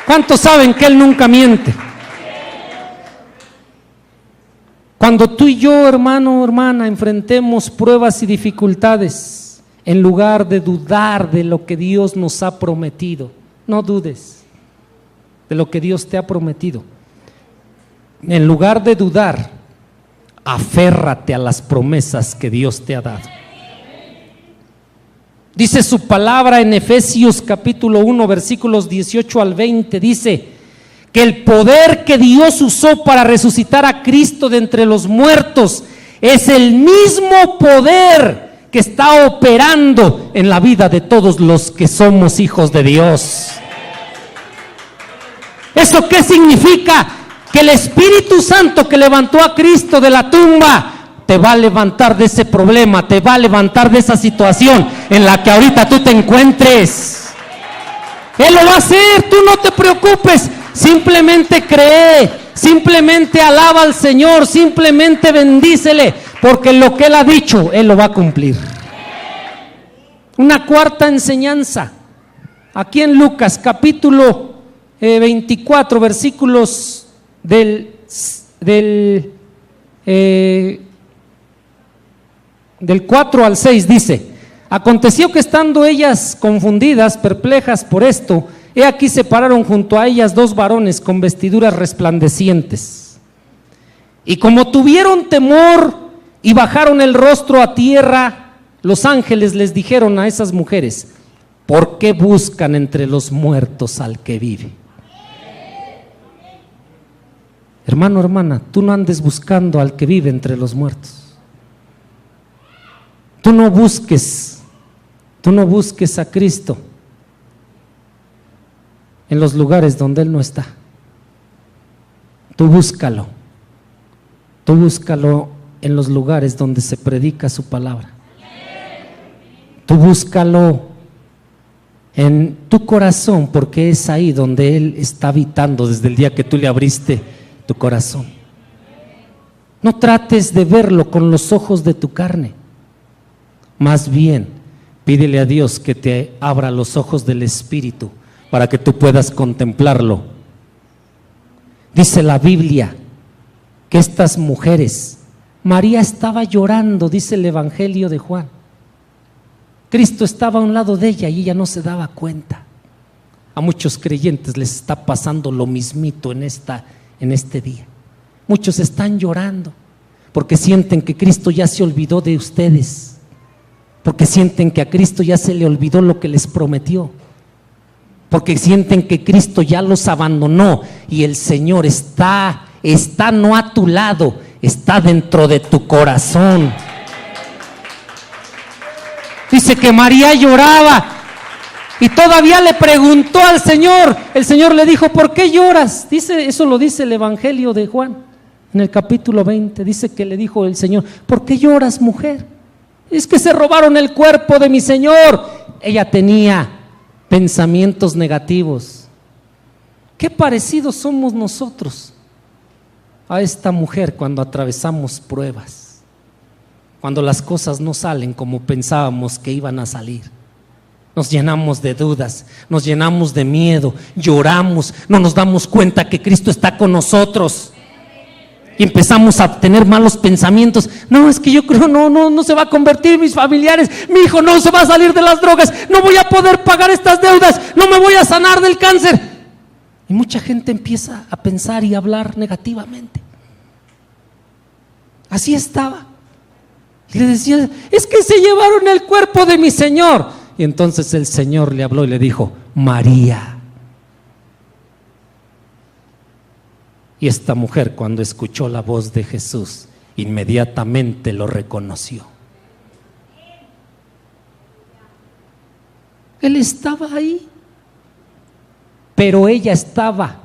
¿Cuántos saben que Él nunca miente? Cuando tú y yo, hermano o hermana, enfrentemos pruebas y dificultades, en lugar de dudar de lo que Dios nos ha prometido, no dudes de lo que Dios te ha prometido. En lugar de dudar, aférrate a las promesas que Dios te ha dado. Dice su palabra en Efesios capítulo 1, versículos 18 al 20, dice que el poder que Dios usó para resucitar a Cristo de entre los muertos es el mismo poder que está operando en la vida de todos los que somos hijos de Dios. ¿Eso qué significa? Que el Espíritu Santo que levantó a Cristo de la tumba te va a levantar de ese problema, te va a levantar de esa situación en la que ahorita tú te encuentres. Él lo va a hacer, tú no te preocupes, simplemente cree, simplemente alaba al Señor, simplemente bendícele, porque lo que Él ha dicho, Él lo va a cumplir. Una cuarta enseñanza, aquí en Lucas capítulo 24, versículos del 4 al 6 dice: aconteció que estando ellas confundidas, perplejas por esto, he aquí se pararon junto a ellas dos varones con vestiduras resplandecientes. Y como tuvieron temor y bajaron el rostro a tierra, los ángeles les dijeron a esas mujeres: ¿por qué buscan entre los muertos al que vive? Hermano, hermana, tú no andes buscando al que vive entre los muertos. Tú no busques a Cristo en los lugares donde Él no está. Tú búscalo en los lugares donde se predica su palabra. Tú búscalo en tu corazón, porque es ahí donde Él está habitando desde el día que tú le abriste tu corazón. No trates de verlo con los ojos de tu carne. Más bien, pídele a Dios que te abra los ojos del Espíritu para que tú puedas contemplarlo. Dice la Biblia que estas mujeres, María estaba llorando, dice el Evangelio de Juan. Cristo estaba a un lado de ella y ella no se daba cuenta. A muchos creyentes les está pasando lo mismito en este día. Muchos están llorando porque sienten que Cristo ya se olvidó de ustedes, porque sienten que a Cristo ya se le olvidó lo que les prometió, porque sienten que Cristo ya los abandonó y el Señor está no a tu lado, está dentro de tu corazón. Dice que María lloraba y todavía le preguntó al Señor. El Señor le dijo: ¿por qué lloras? Eso lo dice el Evangelio de Juan en el capítulo 20. Dice que le dijo el Señor: ¿por qué lloras, mujer? Es que se robaron el cuerpo de mi Señor. Ella tenía pensamientos negativos. Qué parecidos somos nosotros a esta mujer cuando atravesamos pruebas, cuando las cosas no salen como pensábamos que iban a salir. Nos llenamos de dudas, nos llenamos de miedo, lloramos, no nos damos cuenta que Cristo está con nosotros y empezamos a tener malos pensamientos. No, es que yo creo, no se va a convertir mis familiares, mi hijo no se va a salir de las drogas, no voy a poder pagar estas deudas, no me voy a sanar del cáncer. Y mucha gente empieza a pensar y a hablar negativamente. Así estaba. Y le decía, es que se llevaron el cuerpo de mi Señor. Y entonces el Señor le habló y le dijo, María. Y esta mujer, cuando escuchó la voz de Jesús, inmediatamente lo reconoció. Él estaba ahí, pero ella estaba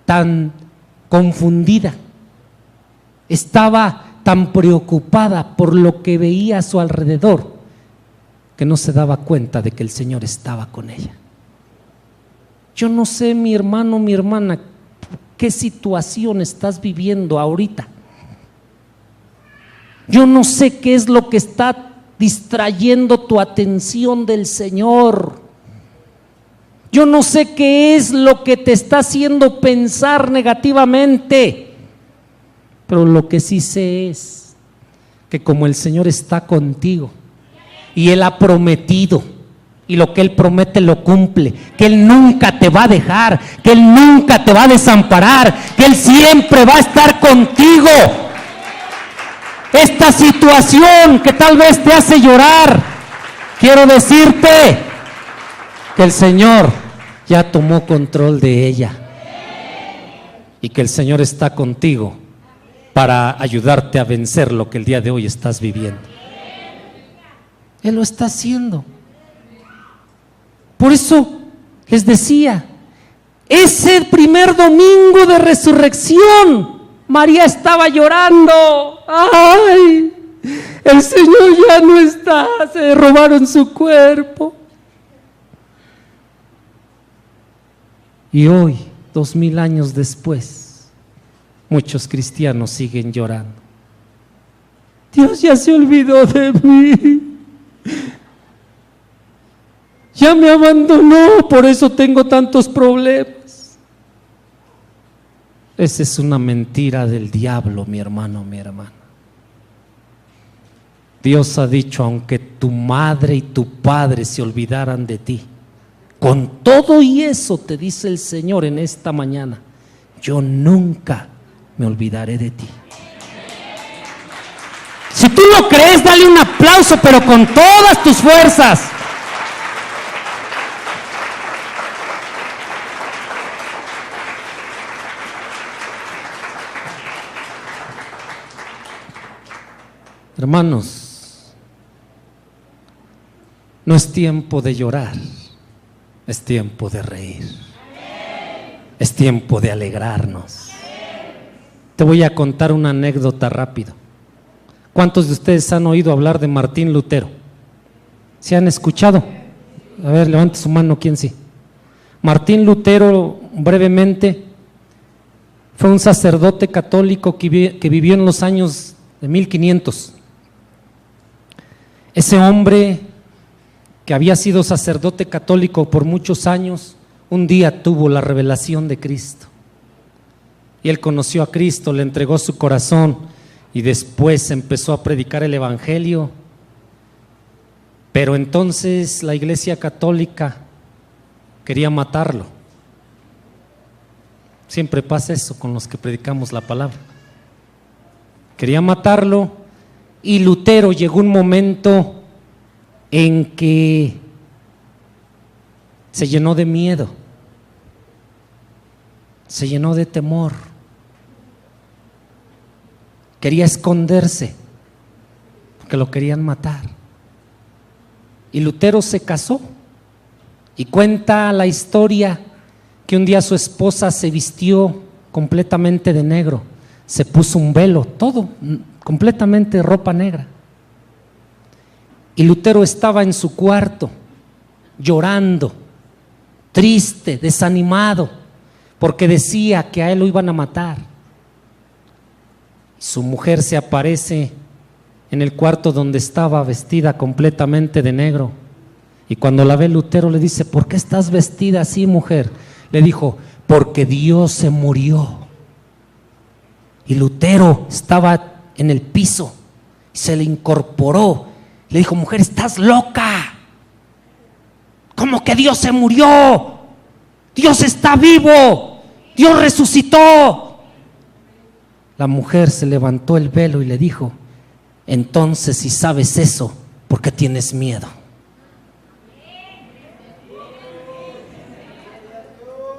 tan confundida, estaba tan preocupada por lo que veía a su alrededor, que no se daba cuenta de que el Señor estaba con ella. Yo no sé, mi hermano, mi hermana, qué situación estás viviendo ahorita. Yo no sé qué es lo que está distrayendo tu atención del Señor. Yo no sé qué es lo que te está haciendo pensar negativamente, pero lo que sí sé es que como el Señor está contigo y Él ha prometido, y lo que Él promete lo cumple, que Él nunca te va a dejar, que Él nunca te va a desamparar, que Él siempre va a estar contigo. Esta situación que tal vez te hace llorar, quiero decirte que el Señor ya tomó control de ella y que el Señor está contigo para ayudarte a vencer lo que el día de hoy estás viviendo. Él lo está haciendo. Por eso les decía, ese primer domingo de resurrección, María estaba llorando. ¡Ay! El Señor ya no está, se robaron su cuerpo. Y hoy, 2000 años después, muchos cristianos siguen llorando. Dios ya se olvidó de mí. Ya me abandonó, por eso tengo tantos problemas. Esa es una mentira del diablo, mi hermano, mi hermana. Dios ha dicho, aunque tu madre y tu padre se olvidaran de ti, con todo y eso te dice el Señor en esta mañana, yo nunca me olvidaré de ti. Si tú lo crees, dale un aplauso, pero con todas tus fuerzas. Hermanos, no es tiempo de llorar, es tiempo de reír, es tiempo de alegrarnos. Te voy a contar una anécdota rápido. ¿Cuántos de ustedes han oído hablar de Martín Lutero? ¿Se han escuchado? A ver, levante su mano, ¿quién sí? Martín Lutero, brevemente, fue un sacerdote católico que vivió en los años de 1500. Ese hombre que había sido sacerdote católico por muchos años, un día tuvo la revelación de Cristo. Y él conoció a Cristo, le entregó su corazón y después empezó a predicar el evangelio. Pero entonces la Iglesia Católica quería matarlo. Siempre pasa eso con los que predicamos la palabra. Quería matarlo. Y Lutero llegó un momento en que se llenó de miedo, se llenó de temor, quería esconderse porque lo querían matar. Y Lutero se casó y cuenta la historia que un día su esposa se vistió completamente de negro, se puso un velo, todo completamente ropa negra. Y Lutero estaba en su cuarto llorando, triste, desanimado, porque decía que a él lo iban a matar. Su mujer se aparece en el cuarto donde estaba vestida completamente de negro, y cuando la ve Lutero le dice: ¿por qué estás vestida así, mujer? Le dijo: porque Dios se murió. Y Lutero estaba en el piso, se le incorporó, le dijo: mujer, estás loca, ¿cómo que Dios se murió? Dios está vivo, Dios resucitó. La mujer se levantó el velo y le dijo: entonces, si sabes eso, ¿por qué tienes miedo?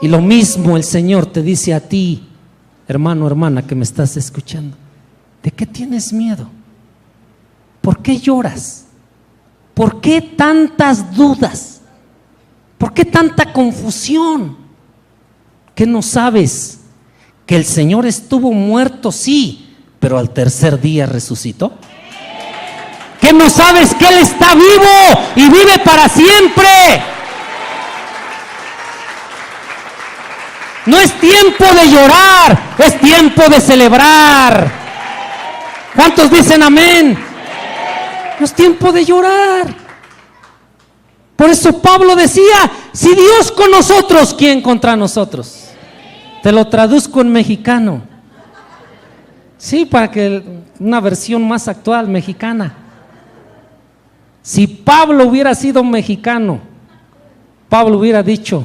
Y lo mismo el Señor te dice a ti, hermano, hermana, que me estás escuchando. ¿De qué tienes miedo? ¿Por qué lloras? ¿Por qué tantas dudas? ¿Por qué tanta confusión? ¿Qué no sabes? Que el Señor estuvo muerto, sí, pero al tercer día resucitó. ¿Qué no sabes? Que Él está vivo y vive para siempre. No es tiempo de llorar, es tiempo de celebrar. ¿Cuántos dicen amén? No es tiempo de llorar. Por eso Pablo decía: si Dios con nosotros, ¿quién contra nosotros? Te lo traduzco en mexicano. Sí, para que una versión más actual, mexicana. Si Pablo hubiera sido mexicano, Pablo hubiera dicho: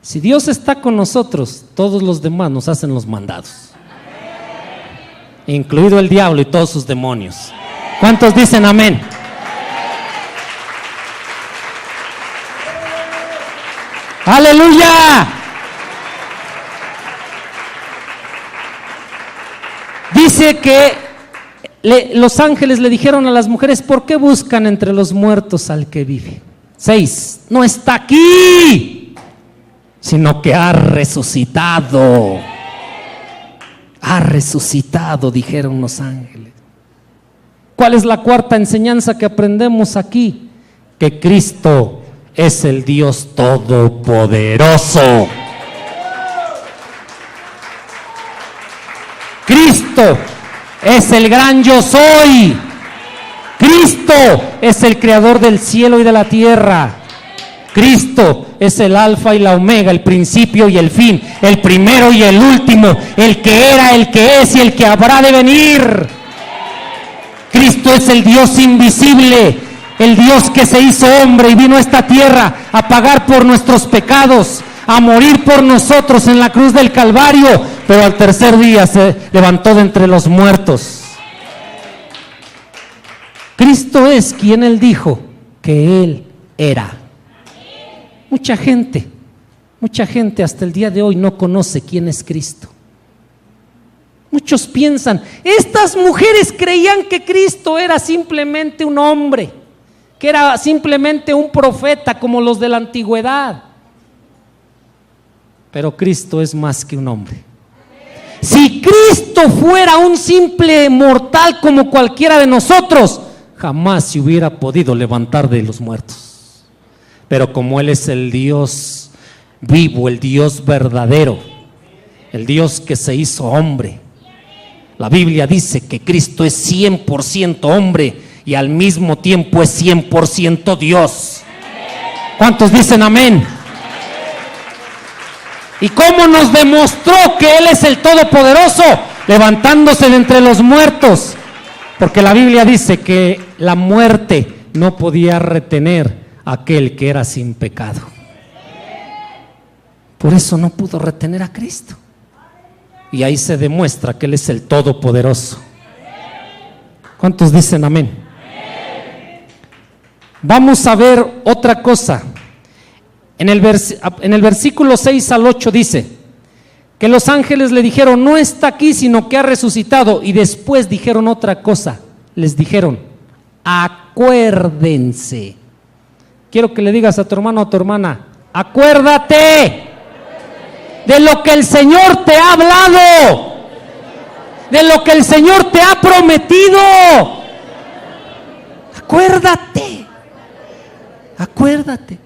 si Dios está con nosotros, todos los demás nos hacen los mandados, incluido el diablo y todos sus demonios. ¿Cuántos dicen amén? ¡Aleluya! Dice que los ángeles le dijeron a las mujeres: ¿por qué buscan entre los muertos al que vive? 6. No está aquí, sino que ha resucitado. Ha resucitado, dijeron los ángeles. ¿Cuál es la cuarta enseñanza que aprendemos aquí? Que Cristo es el Dios Todopoderoso. Cristo es el gran yo soy. Cristo es el creador del cielo y de la tierra. Cristo es el alfa y la omega, el principio y el fin, el primero y el último, el que era, el que es y el que habrá de venir. Cristo es el Dios invisible, el Dios que se hizo hombre y vino a esta tierra a pagar por nuestros pecados, a morir por nosotros en la cruz del Calvario, pero al tercer día se levantó de entre los muertos. Cristo es quien Él dijo que Él era. Mucha gente hasta el día de hoy no conoce quién es Cristo. Muchos piensan, estas mujeres creían que Cristo era simplemente un hombre, que era simplemente un profeta como los de la antigüedad. Pero Cristo es más que un hombre. Si Cristo fuera un simple mortal como cualquiera de nosotros, jamás se hubiera podido levantar de los muertos. Pero como Él es el Dios vivo, el Dios verdadero, el Dios que se hizo hombre, la Biblia dice que Cristo es 100% hombre y al mismo tiempo es 100% Dios. ¿Cuántos dicen amén? ¿Y cómo nos demostró que Él es el Todopoderoso? Levantándose de entre los muertos. Porque la Biblia dice que la muerte no podía retener a aquel que era sin pecado. Por eso no pudo retener a Cristo. Y ahí se demuestra que Él es el Todopoderoso. ¿Cuántos dicen amén? Vamos a ver otra cosa. En el versículo 6 al 8 dice que los ángeles le dijeron: no está aquí, sino que ha resucitado. Y después dijeron otra cosa. Les dijeron: acuérdense. Quiero que le digas a tu hermano o a tu hermana: acuérdate de lo que el Señor te ha hablado, de lo que el Señor te ha prometido. Acuérdate, acuérdate.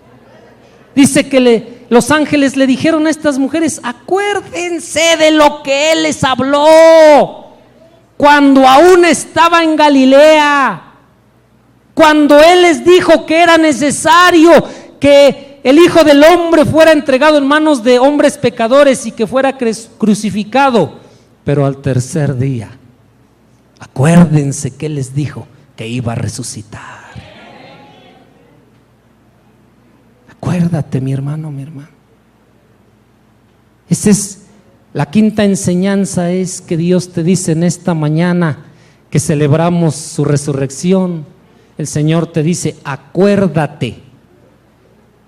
Dice que los ángeles le dijeron a estas mujeres: acuérdense de lo que Él les habló cuando aún estaba en Galilea, cuando Él les dijo que era necesario que el Hijo del Hombre fuera entregado en manos de hombres pecadores y que fuera crucificado, pero al tercer día. Acuérdense que Él les dijo que iba a resucitar. Acuérdate, mi hermano, mi hermana. Ese es La quinta enseñanza es que Dios te dice en esta mañana que celebramos su resurrección. El Señor te dice: acuérdate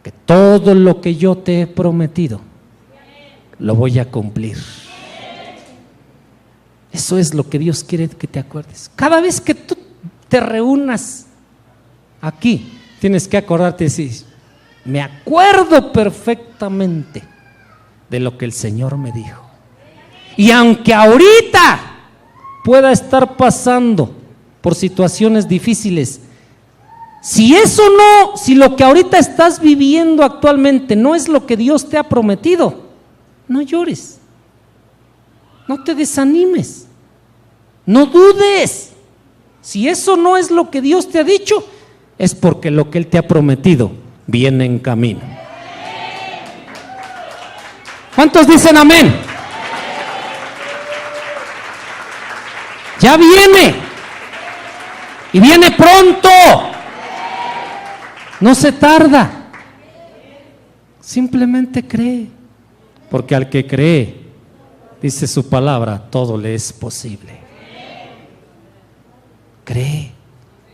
que todo lo que yo te he prometido lo voy a cumplir. Eso es lo que Dios quiere que te acuerdes. Cada vez que tú te reúnas aquí, tienes que acordarte y decir: me acuerdo perfectamente de lo que el Señor me dijo. Y aunque ahorita pueda estar pasando por situaciones difíciles, si eso no, si lo que ahorita estás viviendo actualmente no es lo que Dios te ha prometido, no llores, no te desanimes, no dudes. Si eso no es lo que Dios te ha dicho, es porque lo que Él te ha prometido viene en camino. ¿Cuántos dicen amén? Ya viene, y viene pronto, no se tarda. Simplemente cree, porque al que cree, dice su palabra, todo le es posible. Cree,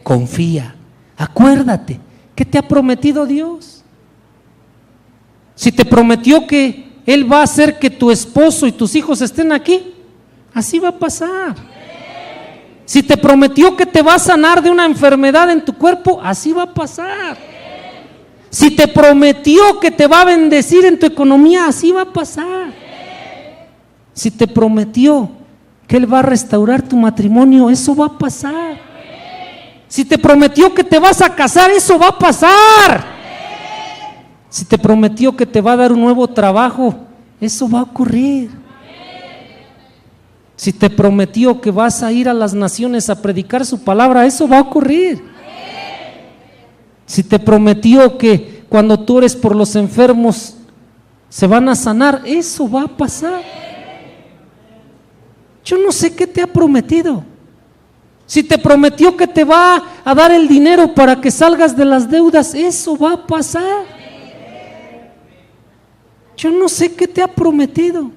confía, acuérdate, ¿qué te ha prometido Dios? Si te prometió que Él va a hacer que tu esposo y tus hijos estén aquí, así va a pasar. Si te prometió que te va a sanar de una enfermedad en tu cuerpo, así va a pasar. Si te prometió que te va a bendecir en tu economía, así va a pasar. Si te prometió que Él va a restaurar tu matrimonio, eso va a pasar. Si te prometió que te vas a casar, eso va a pasar. Si te prometió que te va a dar un nuevo trabajo, eso va a ocurrir. Si te prometió que vas a ir a las naciones a predicar su palabra, eso va a ocurrir. Si te prometió que cuando tú ores por los enfermos se van a sanar, eso va a pasar. Yo no sé qué te ha prometido. Si te prometió que te va a dar el dinero para que salgas de las deudas, eso va a pasar. Yo no sé qué te ha prometido,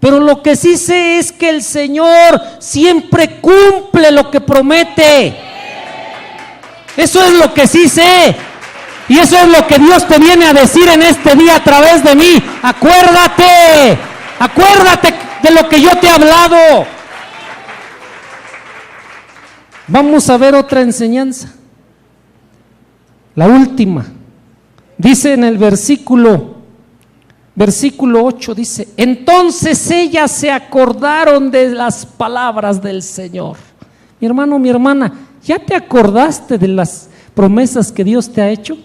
pero lo que sí sé es que el Señor siempre cumple lo que promete. Eso es lo que sí sé, y eso es lo que Dios te viene a decir en este día a través de mí. Acuérdate, acuérdate de lo que yo te he hablado. Vamos a ver otra enseñanza, la última. Dice en el versículo 8, dice: entonces ellas se acordaron de las palabras del Señor. Mi hermano, mi hermana, ¿ya te acordaste de las promesas que Dios te ha hecho?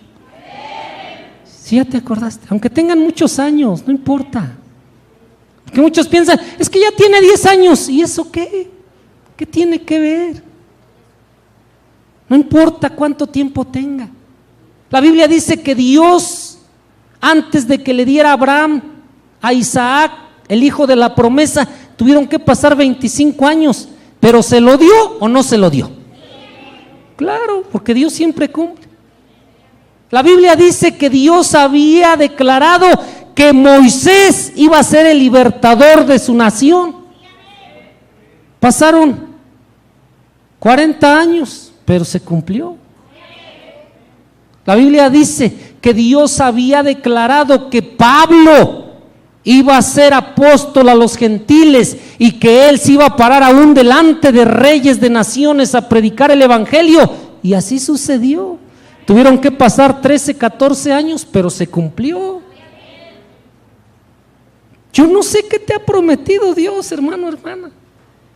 Sí, ya te acordaste, aunque tengan muchos años, no importa. Porque muchos piensan: es que ya tiene 10 años, ¿y eso qué? ¿Qué tiene que ver? No importa cuánto tiempo tenga. La Biblia dice que Dios, antes de que le diera a Abraham a Isaac, el hijo de la promesa, tuvieron que pasar 25 años, pero ¿se lo dio o no se lo dio? Claro, porque Dios siempre cumple. La Biblia dice que Dios había declarado que Moisés iba a ser el libertador de su nación. Pasaron 40 años, pero se cumplió. La Biblia dice que Dios había declarado que Pablo iba a ser apóstol a los gentiles y que él se iba a parar aún delante de reyes de naciones a predicar el evangelio, y así sucedió. Tuvieron que pasar 13, 14 años, pero se cumplió. Yo no sé qué te ha prometido Dios, hermano, hermana,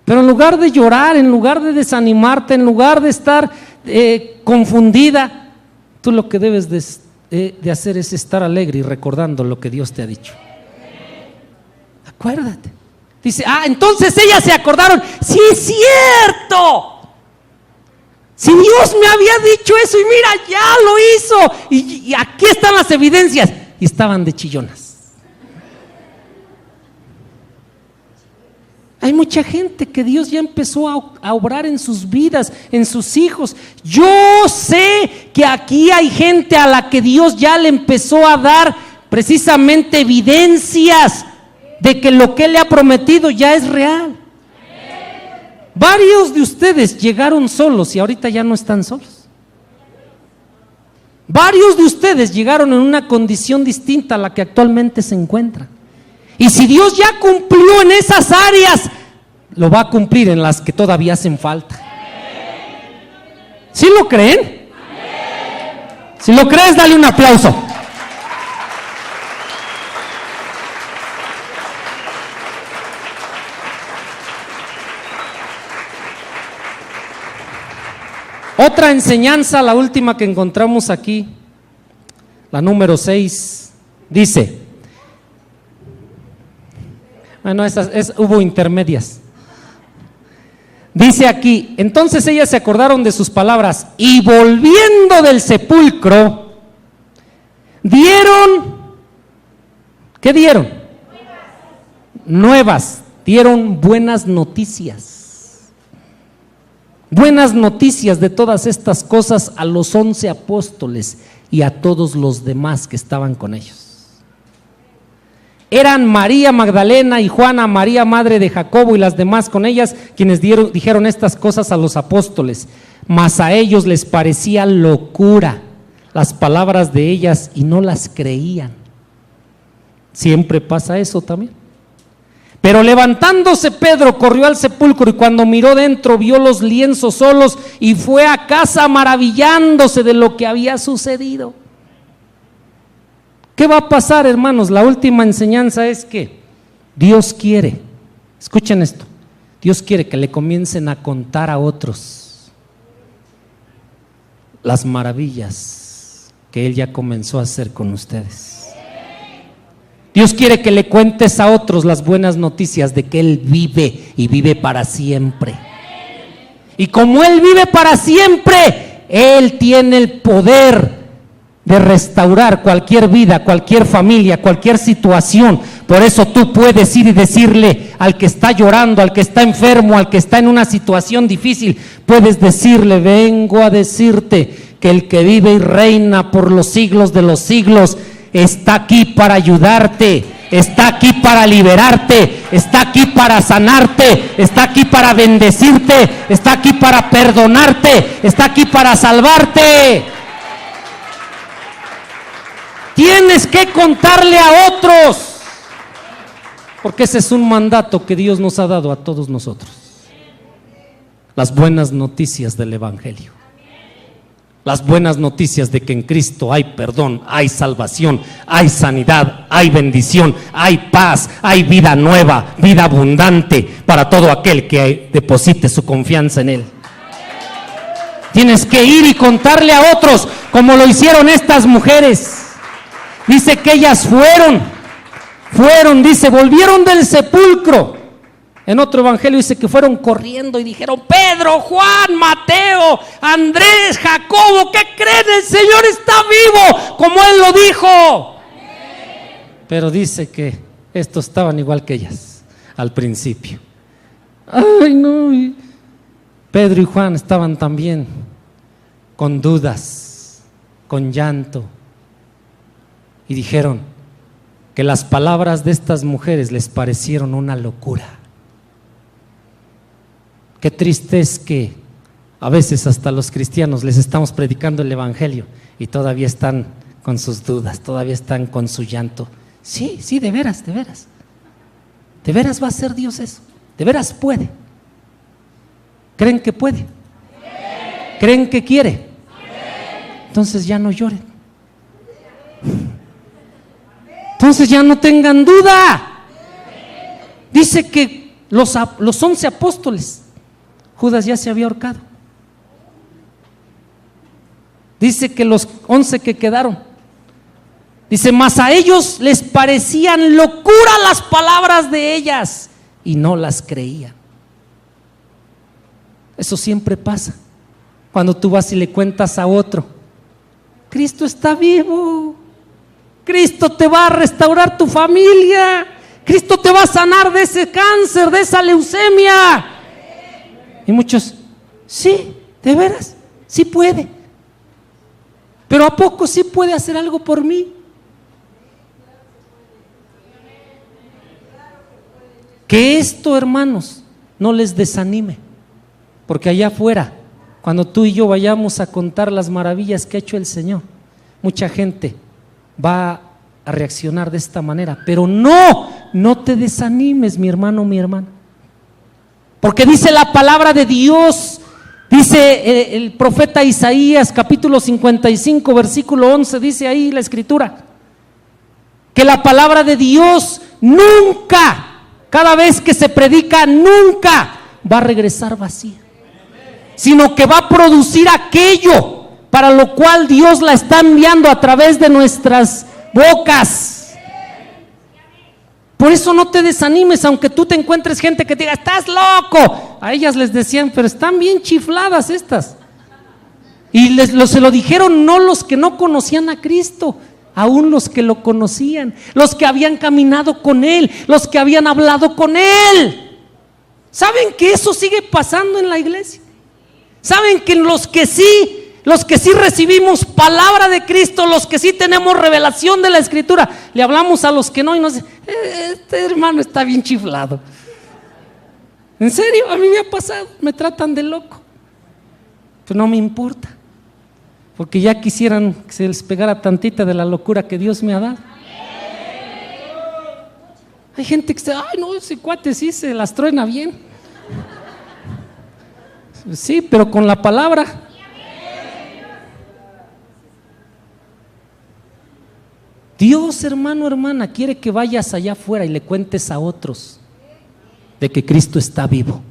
pero en lugar de llorar, en lugar de desanimarte, en lugar de estar confundida, tú lo que debes de hacer es estar alegre y recordando lo que Dios te ha dicho. Acuérdate. Dice: entonces ellas se acordaron. Sí, es cierto. Si Dios me había dicho eso, y mira, ya lo hizo, y aquí están las evidencias. Y estaban de chillonas. Hay mucha gente que Dios ya empezó a obrar en sus vidas, en sus hijos. Yo sé que aquí hay gente a la que Dios ya le empezó a dar precisamente evidencias de que lo que Él le ha prometido ya es real. Varios de ustedes llegaron solos y ahorita ya no están solos. Varios de ustedes llegaron en una condición distinta a la que actualmente se encuentran. Y si Dios ya cumplió en esas áreas, lo va a cumplir en las que todavía hacen falta. ¿Sí lo creen? Si lo crees, dale un aplauso. Otra enseñanza, la última que encontramos aquí, la número 6, dice, bueno, hubo intermedias. Dice aquí, entonces ellas se acordaron de sus palabras y volviendo del sepulcro, dieron, ¿qué dieron? Nuevas, dieron buenas noticias. Buenas noticias de todas estas cosas a los 11 apóstoles y a todos los demás que estaban con ellos. Eran María Magdalena y Juana, María madre de Jacobo y las demás con ellas, quienes dijeron estas cosas a los apóstoles, mas a ellos les parecía locura las palabras de ellas y no las creían. Siempre pasa eso también. Pero levantándose Pedro corrió al sepulcro y cuando miró dentro vio los lienzos solos y fue a casa maravillándose de lo que había sucedido. ¿Qué va a pasar, hermanos? La última enseñanza es que Dios quiere, escuchen esto, Dios quiere que le comiencen a contar a otros las maravillas que Él ya comenzó a hacer con ustedes. Dios quiere que le cuentes a otros las buenas noticias de que Él vive y vive para siempre. Y como Él vive para siempre, Él tiene el poder de restaurar cualquier vida, cualquier familia, cualquier situación. Por eso tú puedes ir y decirle al que está llorando, al que está enfermo, al que está en una situación difícil, puedes decirle, vengo a decirte que el que vive y reina por los siglos de los siglos está aquí para ayudarte, está aquí para liberarte, está aquí para sanarte, está aquí para bendecirte, está aquí para perdonarte, está aquí para salvarte. Tienes que contarle a otros, porque ese es un mandato que Dios nos ha dado a todos nosotros. Las buenas noticias del Evangelio. Las buenas noticias de que en Cristo hay perdón, hay salvación, hay sanidad, hay bendición, hay paz, hay vida nueva, vida abundante para todo aquel que deposite su confianza en Él. Tienes que ir y contarle a otros como lo hicieron estas mujeres. Dice que ellas fueron, dice, volvieron del sepulcro. En otro evangelio dice que fueron corriendo y dijeron, Pedro, Juan, Mateo, Andrés, Jacobo, ¿qué creen? El Señor está vivo, como Él lo dijo. Pero dice que estos estaban igual que ellas al principio. Ay, no. Pedro y Juan estaban también con dudas, con llanto. Y dijeron que las palabras de estas mujeres les parecieron una locura. Qué triste es que a veces hasta los cristianos les estamos predicando el evangelio y todavía están con sus dudas, todavía están con su llanto. Sí, de veras. De veras va a hacer Dios eso. De veras puede. ¿Creen que puede? ¿Creen que quiere? Entonces ya no lloren. Entonces ya no tengan duda. Dice que los 11 apóstoles, Judas ya se había ahorcado. Dice que los 11 que quedaron, dice, mas a ellos les parecían locura las palabras de ellas y no las creían. Eso siempre pasa cuando tú vas y le cuentas a otro, Cristo está vivo, Cristo te va a restaurar tu familia, Cristo te va a sanar de ese cáncer, de esa leucemia. Y muchos, sí, de veras, sí puede. Pero ¿a poco sí puede hacer algo por mí? Que esto, hermanos, no les desanime, porque allá afuera, cuando tú y yo vayamos a contar las maravillas que ha hecho el Señor, mucha gente va a reaccionar de esta manera. Pero no te desanimes, mi hermano, mi hermana, porque dice la palabra de Dios, dice el profeta Isaías, capítulo 55, versículo 11, dice ahí la escritura, que la palabra de Dios nunca, cada vez que se predica, nunca va a regresar vacía, sino que va a producir aquello para lo cual Dios la está enviando a través de nuestras bocas. Por eso no te desanimes, aunque tú te encuentres gente que te diga, estás loco. A ellas les decían, pero están bien chifladas estas. Y se lo dijeron no los que no conocían a Cristo, aún los que lo conocían, los que habían caminado con Él, los que habían hablado con Él. ¿Saben que eso sigue pasando en la iglesia? ¿Saben que los que sí recibimos palabra de Cristo, los que sí tenemos revelación de la Escritura, le hablamos a los que no y nos dicen, este hermano está bien chiflado? En serio, a mí me ha pasado, me tratan de loco, pero no me importa, porque ya quisieran que se les pegara tantita de la locura que Dios me ha dado. Hay gente que dice, ay no, ese cuate sí se las truena bien. Sí, pero con la palabra. Dios, hermano, hermana, quiere que vayas allá afuera y le cuentes a otros de que Cristo está vivo,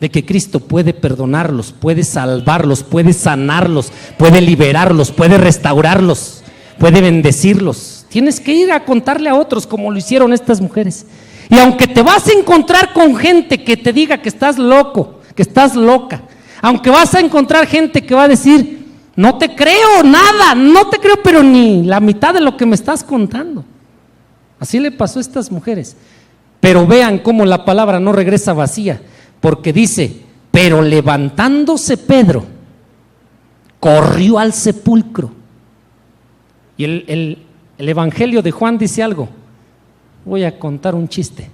de que Cristo puede perdonarlos, puede salvarlos, puede sanarlos, puede liberarlos, puede restaurarlos, puede bendecirlos. Tienes que ir a contarle a otros como lo hicieron estas mujeres. Y aunque te vas a encontrar con gente que te diga que estás loco, que estás loca, aunque vas a encontrar gente que va a decir, no te creo nada, no te creo pero ni la mitad de lo que me estás contando. Así le pasó a estas mujeres. Pero vean cómo la palabra no regresa vacía, porque dice, pero levantándose Pedro, corrió al sepulcro. Y el Evangelio de Juan dice algo. Voy a contar un chiste.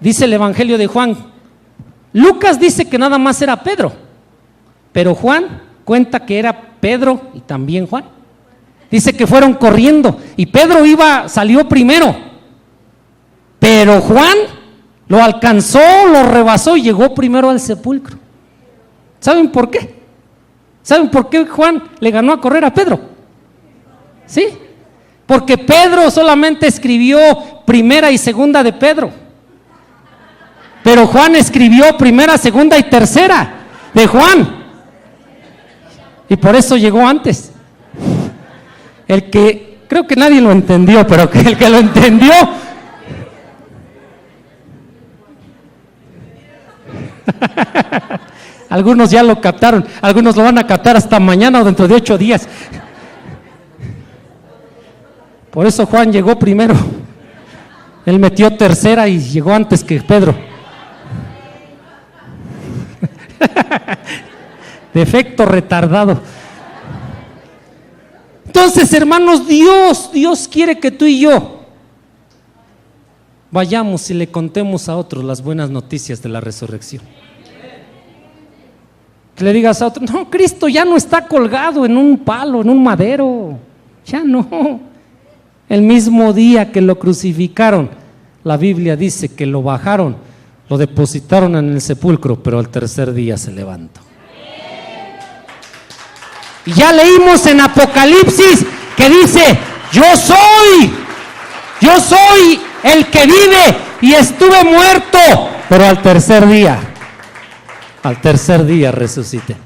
Dice el Evangelio de Juan, Lucas dice que nada más era Pedro, pero Juan cuenta que era Pedro y también Juan. Dice que fueron corriendo y Pedro salió primero, pero Juan lo alcanzó, lo rebasó y llegó primero al sepulcro. ¿Saben por qué? ¿Saben por qué Juan le ganó a correr a Pedro? ¿Sí? Porque Pedro solamente escribió primera y segunda de Pedro, pero Juan escribió primera, segunda y tercera de Juan. Y por eso llegó antes. Creo que nadie lo entendió, pero el que lo entendió, algunos ya lo captaron, algunos lo van a captar hasta mañana o dentro de 8 días. Por eso Juan llegó primero. Él metió tercera y llegó antes que Pedro. Defecto retardado. Entonces, hermanos, Dios quiere que tú y yo vayamos y le contemos a otros las buenas noticias de la resurrección. Que le digas a otro, no, Cristo ya no está colgado en un palo, en un madero, ya no. El mismo día que lo crucificaron, la Biblia dice que lo bajaron, lo depositaron en el sepulcro, pero al tercer día se levantó. Y ya leímos en Apocalipsis que dice, yo soy el que vive y estuve muerto, pero al tercer día resucité.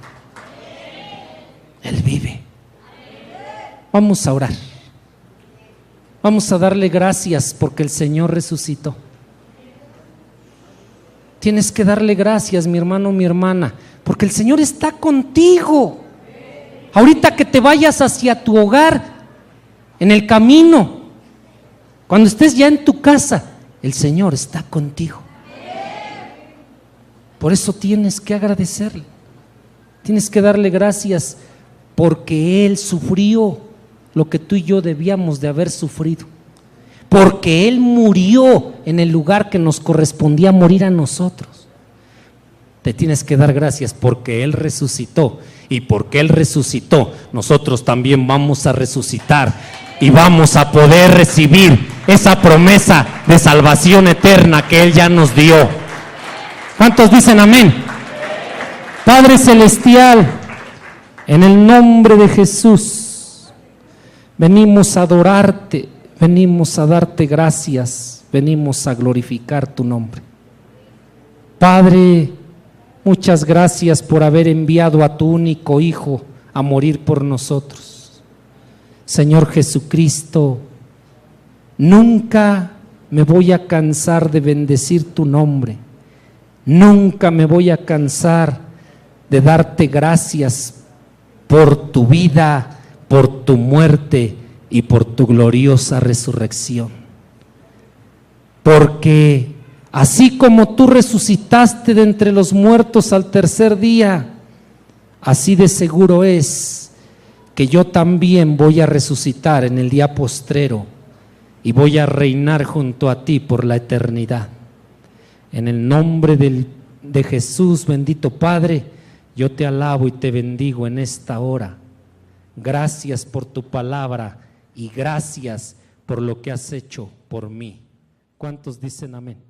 Él vive. Vamos a orar. Vamos a darle gracias porque el Señor resucitó. Tienes que darle gracias, mi hermano, mi hermana, porque el Señor está contigo. Ahorita que te vayas hacia tu hogar, en el camino, cuando estés ya en tu casa, el Señor está contigo. Por eso tienes que agradecerle, tienes que darle gracias porque Él sufrió lo que tú y yo debíamos de haber sufrido, porque Él murió en el lugar que nos correspondía morir a nosotros. Te tienes que dar gracias porque Él resucitó, y porque Él resucitó, nosotros también vamos a resucitar y vamos a poder recibir esa promesa de salvación eterna que Él ya nos dio. ¿Cuántos dicen amén? Padre Celestial, en el nombre de Jesús, venimos a adorarte, venimos a darte gracias, venimos a glorificar tu nombre. Padre, muchas gracias por haber enviado a tu único Hijo a morir por nosotros. Señor Jesucristo, nunca me voy a cansar de bendecir tu nombre, nunca me voy a cansar de darte gracias por tu vida, por tu muerte y por tu gloriosa resurrección. Porque así como tú resucitaste de entre los muertos al tercer día, así de seguro es que yo también voy a resucitar en el día postrero y voy a reinar junto a ti por la eternidad. En el nombre de Jesús, bendito Padre, yo te alabo y te bendigo en esta hora. Gracias por tu palabra y gracias por lo que has hecho por mí. ¿Cuántos dicen amén?